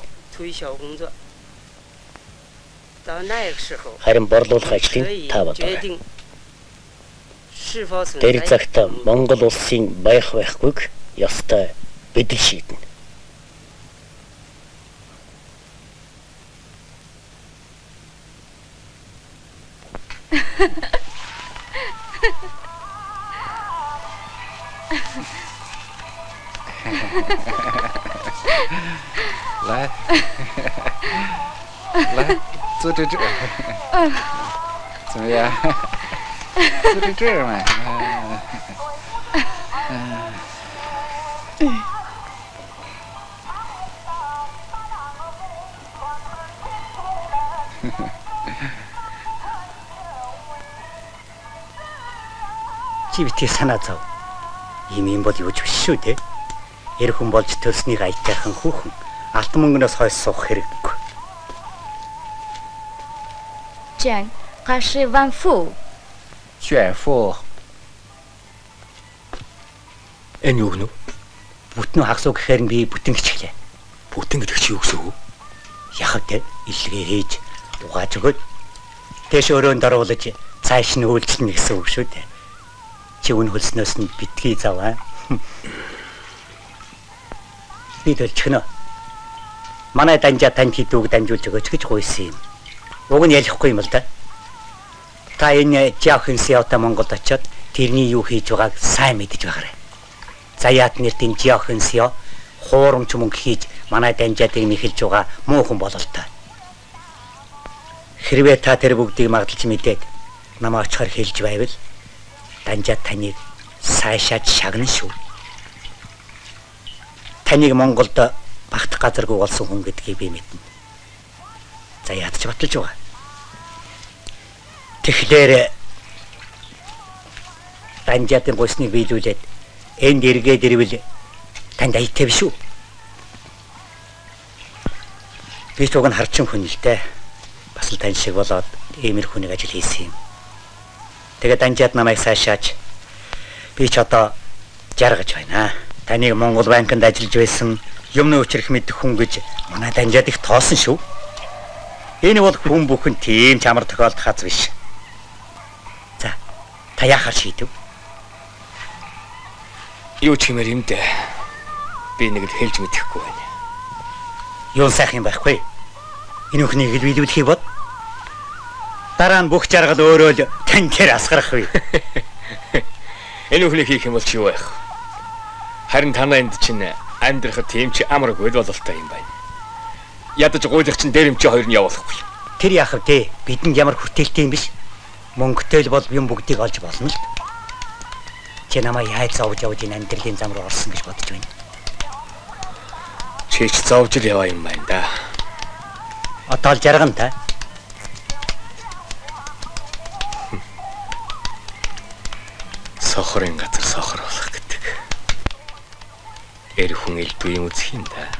Харин борлуулах ажлыг та бодоорой. Тэр цагт Монгол улсын байх байхгүйг ёстой бид л шийднэ. Lại Lại坐这 怎么样？坐在这儿嘛。Чи битгий санаа зов. Ийм бол юу ч биш шүү дээ. Эр хүн болж төлснийг аятайхан хүүхэн алтан мөнгнөөс хойш суух хэрэггүй. Жан, гаши ван фу. 炫富 Энэ юу гэнэ? Бүтэн хагсуу гэхээр би бүтэн гिचглээ. Бүтэн гэдэг чи юу гэсэн үг? Яхав те илгээ хийж угааж өгөөд тэш өрөөнд оруулж цааш нь үйлчлэнэ гэсэн үг шүү дээ. Чи үн хөлснөөс нь битгий заваа. Би дэлчихнэ. Манай данжаа танд хідүүг дамжуулж өгөөч гэж гуйсан юм. Уг нь ялахгүй юм л да. Та энэ жаахан сявта Монголд очиод тэрний юу хийж байгааг сайн мэдэж байгаарай. Заяат нэртийн жаахан сяв хуурамч мөнгө хийж манай данжаадыг нэхэлж байгаа муу хүн бололтой. Хэрвээ та тэр бүгдийг магдалж мэдээд намайг очихоор хэлж байвал данжаа таныг сайшаад шагнана шүү. Таныг Монголд багтах газаргүй болсон хүн гэдгийг би мэднэ. За яадч баталж байгаа. Тэгэхээр Данжаатын гуйсныг биелүүлээд энд эргээд ирвэл танд аятай биш үү? Би ч уг нь харчин хүн л дээ. Бас л тань шиг болоод иймэрхүү нэг ажил хийсэн юм. Тэгээд Данжаад намайг сайшааж би ч одоо жаргаж байна. Таныг Монгол банкнд ажиллаж байсан юмны учрах мэдэх хүн гэж манай Данжаад их тоосон шүү. Энэ бол хүн бүхэн тийм чамар тохиолдох хаз биш. За, та яахаар шийдэв? Юу ч хэмээр юм дээ. Би нэг л хэлж мэдэхгүй байна. Юу сайх юм байхгүй? Энэ өхнийг л биелүүлэх бод. Дараа нь бүх жаргал өөрөө л тань тэр асгарах вэ. Энэ өхнийг хийх юм бол чи юу байх? Харин танаа энд чинь амьдрахад тийм ч амаргүй бололтой юм байна. Ядаж гуйлах чинь дээрэмчи хоёр нь явуулахгүй. Тэр яах вэ? Бидэнд ямар хүртээлтэй юм биш? Мөнгөтэй л бол юм бүгдийг олж болно л. Чи намайг яаж зовж явж энэ амьдралын зам руу орсон гэж бодож байна. Чи ч зовж л яваа юм байна да. Одоо л жаргана та. Сохорын газар сохор болох гэдэг. Эр хүн элдв юм үзэх юм да.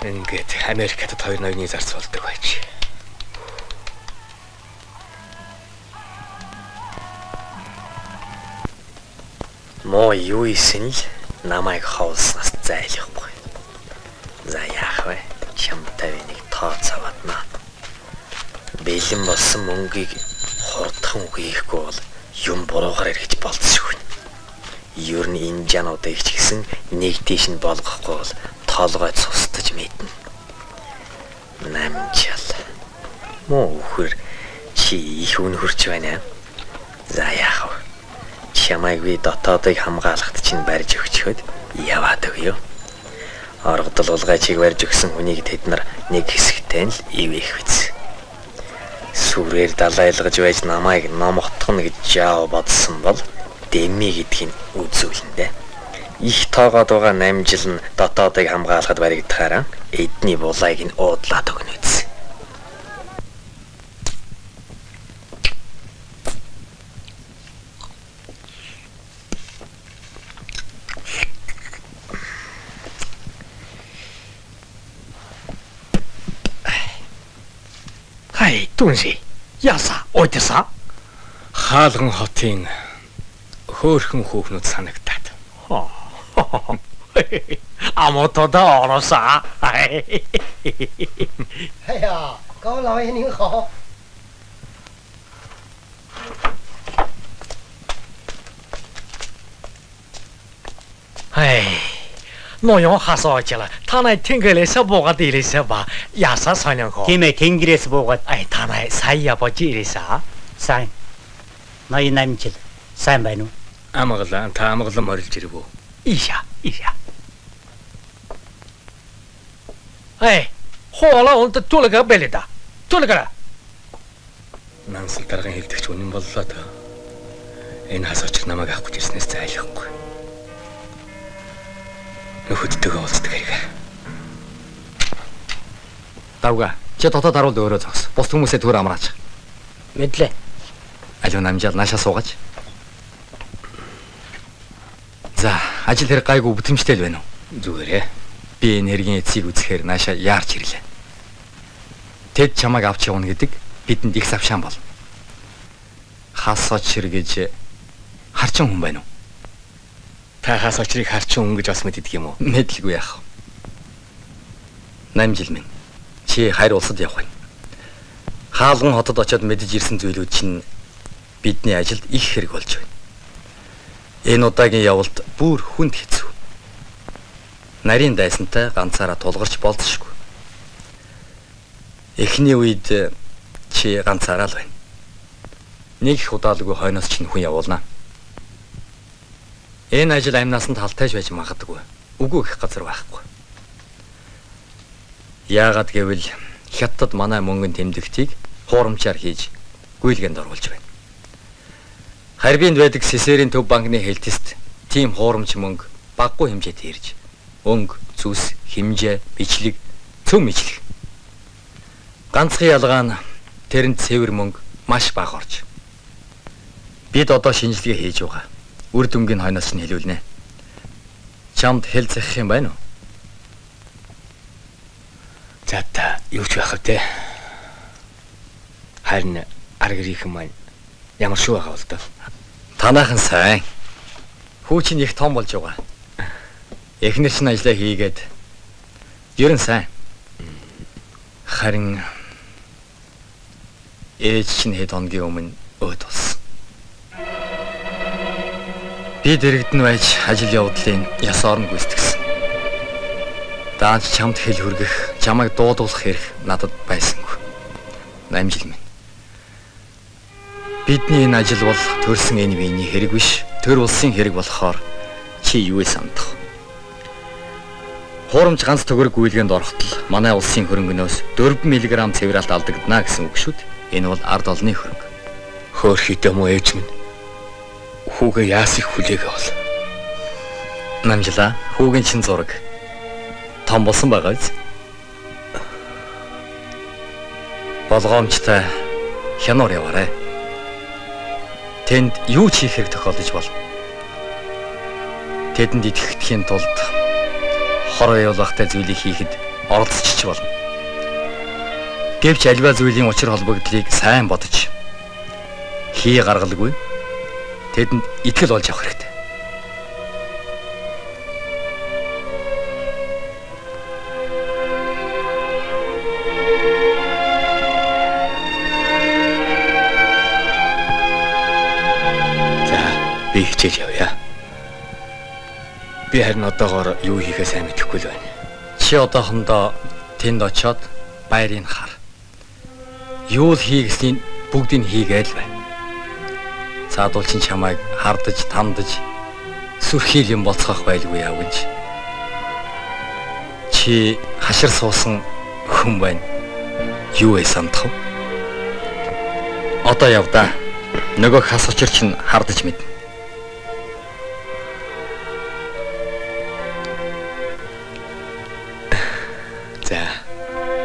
Ингээд Америкт 2 ноёны зарц болдог байж. Мо юу исэн л намайг хавуулснаас зайлахгүй. За яах вэ? Чамтай нэг тооцоодна. Бэлэн болсон мөнгийг хурдхан үгээхгүй бол юм буруугаар эргэж болцсохгүй. Ер нь энэ жануудыг ч гэсэн нэг тийш нь болгохгүй бол тоолгой цустаж мэднэ. Намжаал. Мо үхэр чи их үнхэрч байна. За яах вэ? Чамайг би дотоодыг хамгаалахт чинь барьж өгчөөд яваад өгье. Оргодол улгайчийг барьж өгсөн хүнийг тэд нар нэг хэсэгтэй л ивэх биз. Сүрээр далайлгаж байж намайг номготгоно гэж жаа бодсон бол дэмми гэдгийг үзүүлнэ. Их тоогоод байгаа намжил нь дотоодыг хамгаалахад баригдахаараа эдний булайг нь уудлаад өгнө үз. Хай, түнси. Яса, ойтса. Хаалган хотын хөөхөн хүүхнүүд санагдаад. Амотода ороса. 哎呀，高老爷您好。哎，诺用哈少去了，他那听个来是不个地里是吧？亚萨三两口。 Тийм ээ, тэнгэрээс буугаад哎，他那saya不记里啥？ сайн. Ноён намжил. Сайн байна уу? Амгалаа, та амгалан хорилж ирв үү? 一下一下。哎，好了，我都做了个白里的，做了个了。 Нансал даргын хэлдэгч үнэн боллоо та. Энэ хасаач намайг авах гэж ирснээс зайлахгүй. Нөхөдтэйгээ уулздаг хэрэг. Давга, чи дотоод харуул өөрөө зогс. Бус хүмүүсээ төр амраач. Мэдлээ. Алуу намжаал наашаа суугач. За, ажил хэрэг гайгүй бүтэмжтэй л байна уу? Зүгээрээ. Би энэ хэргийн эцсийг үзэхээр наашаа яарч ирлээ. Тэд чамайг авч явна гэдэг бидэнд их савшаан бол. Хасаач гэж харчин хүн байна уу? Та хасаачрыг харчин хүн гэж бас мэддэг юм уу? Мэдлгүй яах. Намжил минь. Чи хайр улсад явах байна. Хаалган хотод очиод мэдэж ирсэн зүйлүүд чинь бидний ажилд их хэрэг болж байна. Энэ удаагийн явалт бүр хүнд хэцүү. Нарийн дайсантай ганцаараа тулгарч болцсохгүй. Эхний үед чи ганцаараа л байна. Нэг их удаалгүй хойноос чинь хүн явуулнаа. Энэ ажил амнаас нь талтайж байж магадгүй. Үгүй гэх газар байхгүй. Яагаад гэвэл хятад манай мөнгөнд тэмдэгтийг хуурамчаар хийж гүйлгээнд оруулж байна. Харбинд байдаг Сесерийн төв банкны хэлтэст тийм хуурамч мөнгө баггүй хэмжээтэй ирж өнгө, зүс, хэмжээ, бичлэг, цөм мэдлэг. Ганцхан ялгаа нь тэрэнд цэвэр мөнгө маш бага орж. Бид одоо шинжилгээ хийж байгаа. Үр дүнгийн хойноос нь хэлүүлнэ. Чамд хэл захих юм байна уу? За та юу ч байх вэ? Харин аргэрийнхэн маань ямар шүү байгаа бол доо. Танаахан сайн. Хүүчин их том болж байгаа. Эхнэр чинь ажиллаа хийгээд ерэн сайн. Харин ээж чинь хэд хоногийн өмнө өөд болсон. Би дэрэгдэн байж ажил явдлын яс орон гүйцэтгсэн. Дааж чамд хэл хүргэх, чамайг дуудуулах хэрэг надад байсангүй. 8 жил минь. Бидний энэ ажил бол төрсэн энэ биений хэрэг биш, төр улсын хэрэг болохоор чи юу сандах? Хуурамч ганц төгрөг гүйлгээнд орохтол манай улсын хөрөнгөнөөс 4 мг цэвралт алдагдана гэсэн үг шүү дээ. Энэ бол ард олны хөрөнгө. Хөөхөд юм уу ээж минь? Хүүгээ яас их хүлээгээ бол. Намжлаа, хүүгийн чин зураг том болсон байгаа биз? Болгоомжтой хянуур яваарай. Тэнд юу ч хийх хэрэг тохиолдож болно. Тэдэнд итгэхийн тулд хор явуулахтай зүйлийг хийхэд оролцож болно. Гэвч альва зүйлийн учир холбогдлыг сайн бодож хий гаргалгүй тэдэнд итгэл болж авах хэрэгтэй. Би хичээж явъя. Би харин одоогоор юу хийхээ сайн мэдэхгүй л байна. Чи одоохондоо тэнд очиод байрыг хар. Юу л хийгээсний бүгдийг хийгээл бай. Цаадуул чин чамайг хардаж, тамдаж сүрхийл юм болцоох байлгүй яав гэнч. Чи хашир суусан хүн байна. Юу вэ сандах вэ? Одоо яв да. Нөгөө хас учир чин хардаж мэднэ.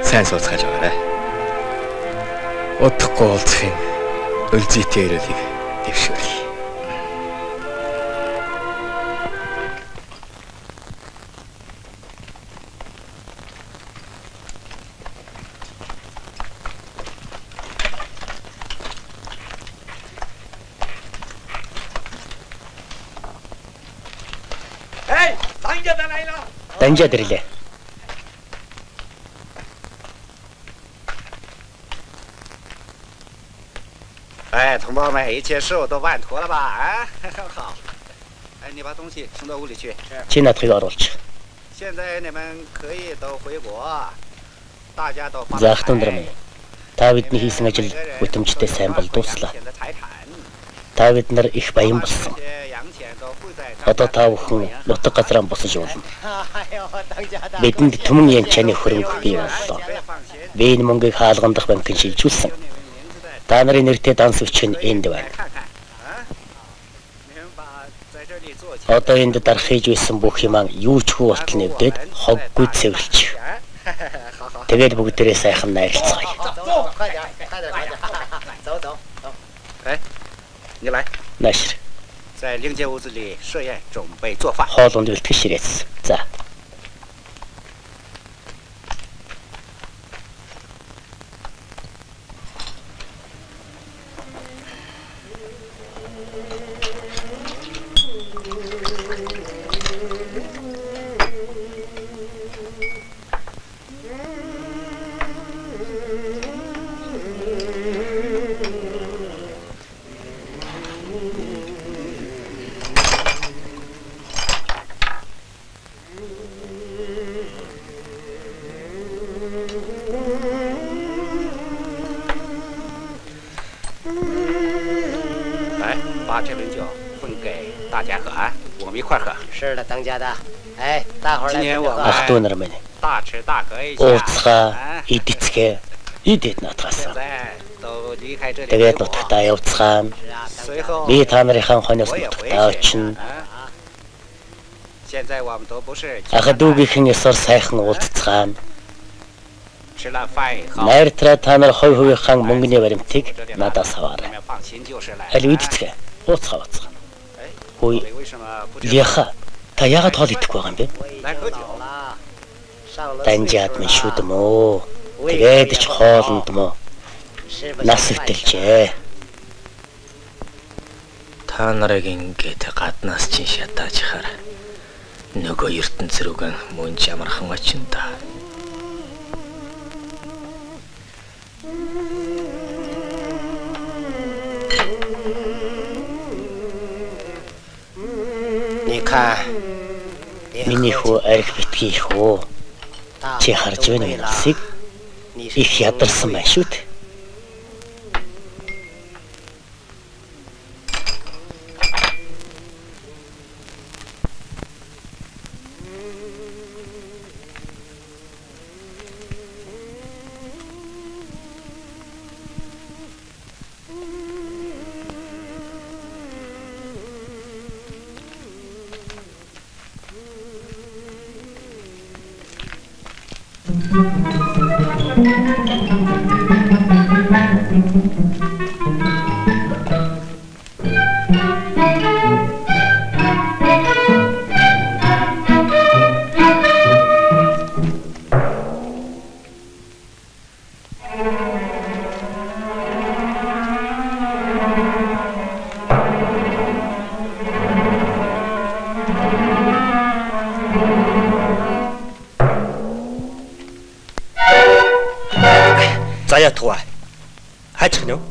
Сайн сууцгааж байгаарай. Удахгүй уулзахын өлзийтэй ирэлийг дэвшүүлье. Данжаад ирлээ.哎，同胞们，一切事务都办妥了吧？啊，好。哎，你把东西送到屋里去。 Чи надхыг оруулчих. 现在你们可以都回国，大家都发 За ах тундар минь. Та бидний хийсэн ажил бүтэмжтэй сайн бол дуслаа. Та бид нар их баян болсон. Одоо та бүхэн нутаг газраа босож явна. Бидэнд түмэн янчааны хөрөнгө бий боллоо. Би энэ мөнгийг хаалгандах банкнд шилжүүлсэн. Та нарын нэртэй данс өчгөн энд байна. Одоо энд дарах хийж байсан бүх юмаа юу ч хүү болтол нэвдээд хоггүй цэвэрлчих. Тэгээд бүгдээрээ сайхан найрлцгаая. 哎，你来。 Наашир. 在另间屋子里设宴，准备做饭。 Хоолунд бэлтгэж ширээц. За. Ах дүүнэр минь. Ууцгаа, идэцгээ, идэт натгасан. Тэгээд нутагтаа явцгаана. Би та нарынхаа хойноос нутагтаа очино. Ах дүүгийнхэн ёсоор сайхан уулзцгаана. 吃了饭以后， Найртраа та нар хувь хувийнхаа мөнгөний баримтыг надаас аваарай. 放心就是了。 Аль үйдэцгээ. Ууцгаа бацгаа. Хөөе. 为什么不 Лиха. Та яагаад хоол идэхгүй байгаа юм бэ? 来喝酒了？上了 Данжаад минь шүдэм үү. Тэгээд ч хоолнд мó. Нас өвтөлжээ. Та нарыг ингээд гаднаас чинь шатааж хаар. Нөгөө ертөнц рүүгэн мөн ч ямархан очин та. Ника. Миний хүү арх битгий хөө. Чи харж байна уу насыг? Их ядарсан байна шүү дээ. Заяа туа. Хайчих нь юу?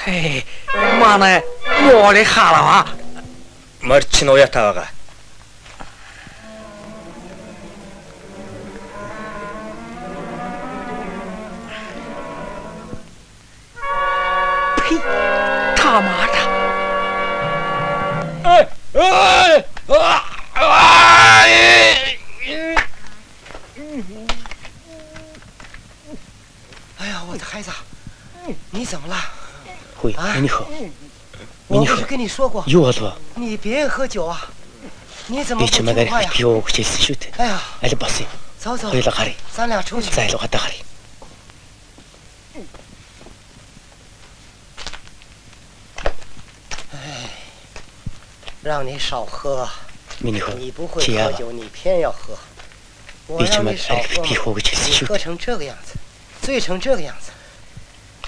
Хей, манай моори халава. Морч нь уятаа байгаа. Тамада.哎呀，我的孩子，你怎么了？ Хөөе, миний хөө. 我不是跟你说过， Юу болов? 你别喝酒啊！你怎么 Би 不 чамайг 听话 арх 呀？ битгий ууг хэлсэн шүү дээ. 哎呀， Аль бас юм. 走走， Хоёулаа гарыг. 咱俩出去。 За илүү гадаа гарыг. 让你少喝， Миний хөө. 你不会 Чи 喝 яагаад? 酒，你偏要喝。我 Би 让 чамайг 你少 арх 喝， битгий ууг хэлсэн 你 шүү 喝 дээ. 成这个样子，醉成这个样子，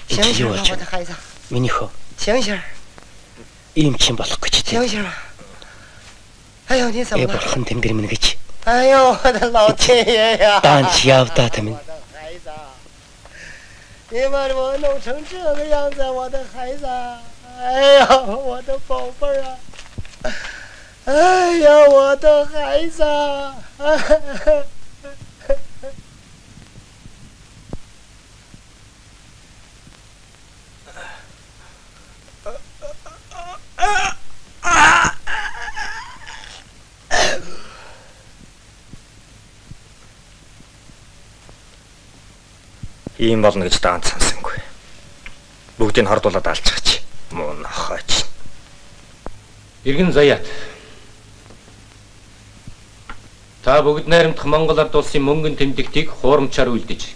Чи 醒醒 юу 吧， болж 我的 байна? 孩子， Миний хөө. 醒醒， Ийм ч юм болох гэж 醒 дээ. 醒啊！哎呦，你怎么 Ээ 了？ бурхан тэнгэр минь гэж. 哎呦，我的老天爷呀！ Даанч явдаа тамин. 孩子，你把我弄成这个样子，我的孩子，哎呀，我的宝贝儿啊！哎呀，我的孩子！ Ийм болно гэж даанч сонсонгүй. Бүгдийг хордуулаад алчихчих. Мөн хаач. Иргэн Заяат. Та бүгд найрамдах Монгол ард улсын мөнгөн тэмдэгтийг хуурамчаар үлдэж.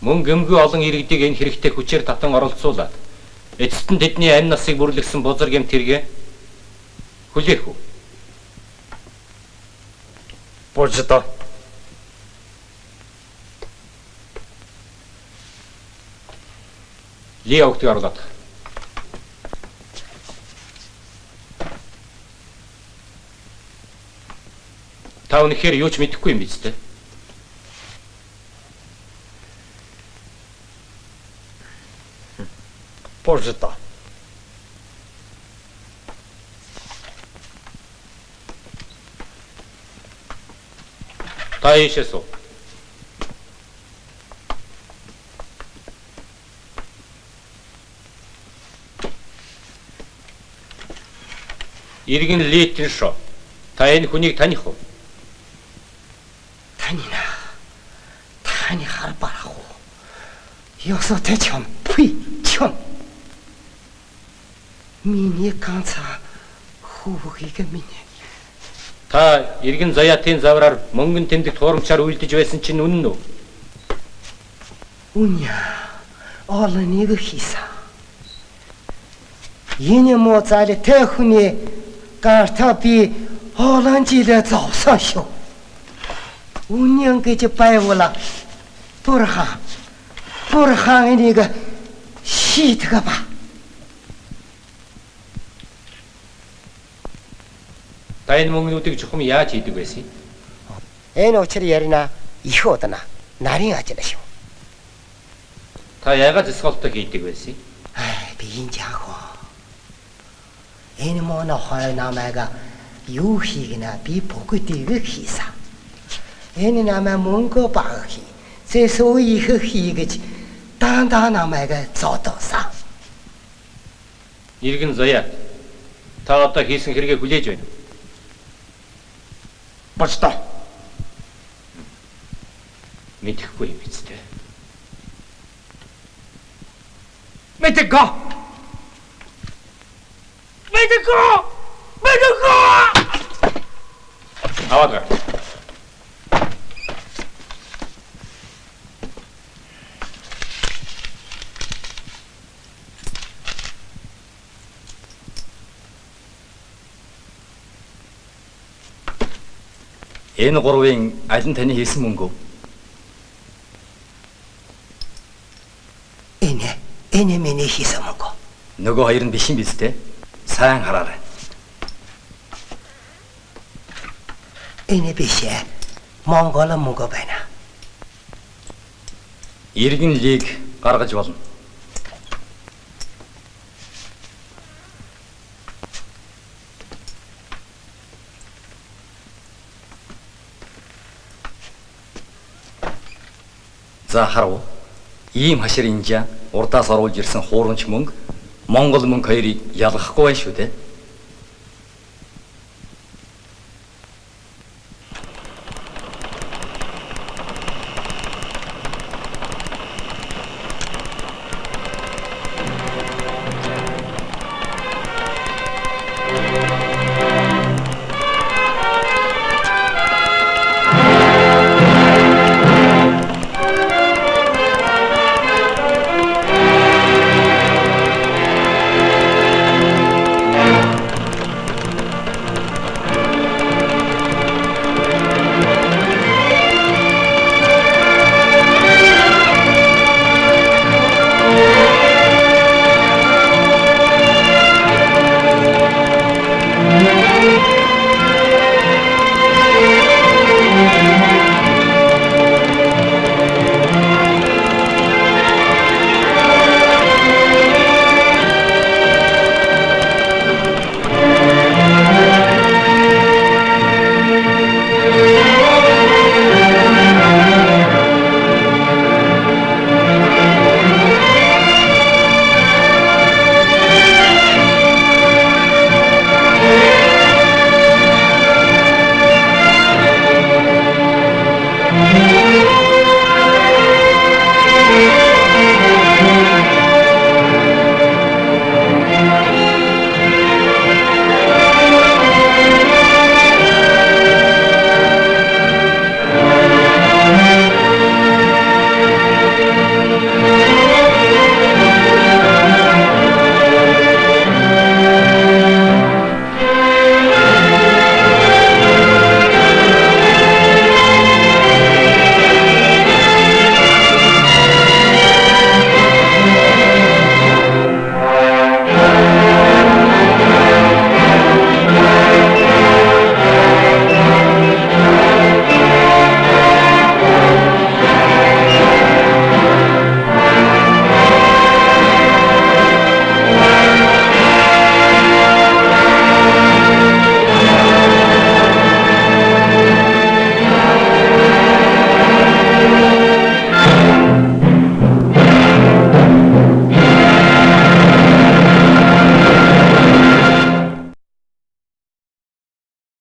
Мөн гэмгүй олон иргэдийг энэ хэрэгтэй хүчээр татан оролцуулаад эцэст нь тэдний амь насыг бүрлэгсэн бузар гэмт хэрэгэ хүлээх үү? Бождоо. Ли огтыг оруулаад. Та үнэхээр юу ч мэдэхгүй юм биз дээ? Бождоо. Та ийшээс уу. Иргэн Литэн шо. Та энэ хүнийг таних уу? Танина, таны харбарах уу? Ёсо тэчэн, пи, чэн. Миний ганцаа хүүхийг миний Та иргэн заяатын завраар мөнгөн тэмдэг туурамчаар үйлдэж байсан чинь үнэн үү? Үнэ. Олон нэг хийсэн. Энэ мо цаали тэхүний гарта би олон жилээ зовсон шүү. Үнэн гэж байвала Бурхан энийг шийтгэе ба. Та энэ мөнгнүүдийг чухам яаж хийдэг байсан? Энэ учир ярина их удана нарийн ажил шүү. Та яагаад зэсгэлтэг хийдэг байсан? Би энэ яг энэ моно хой намайга юу хийгнэ би бүгдийг хийсэн. Энэ намайг мөнгө баг хий. Зэсүү их хий гэж дандаа намайг зодоосан. Иргэн заяа. Та одоо хийсэн хэрэгээ хүлээж байна. Бачта. Мэдэхгүй юм биз дээ. Мэдэггүй. Аваад. Энэ гурвын аль нь таны хийсэн мөнгө? Энэ миний хийсэн мөнгө. Нөгөө хоёр нь биш юм биз дээ. Сайн хараарай. Энэ биш ээ. Монгол мөнгө байна. Иргэн лиг гаргаж болно. За харав. Ийм хашир инжа урдаас оруулж ирсэн хуурамч мөнгө Монгол мөнгө хоёрыг ялгахгүй байх шүү дээ.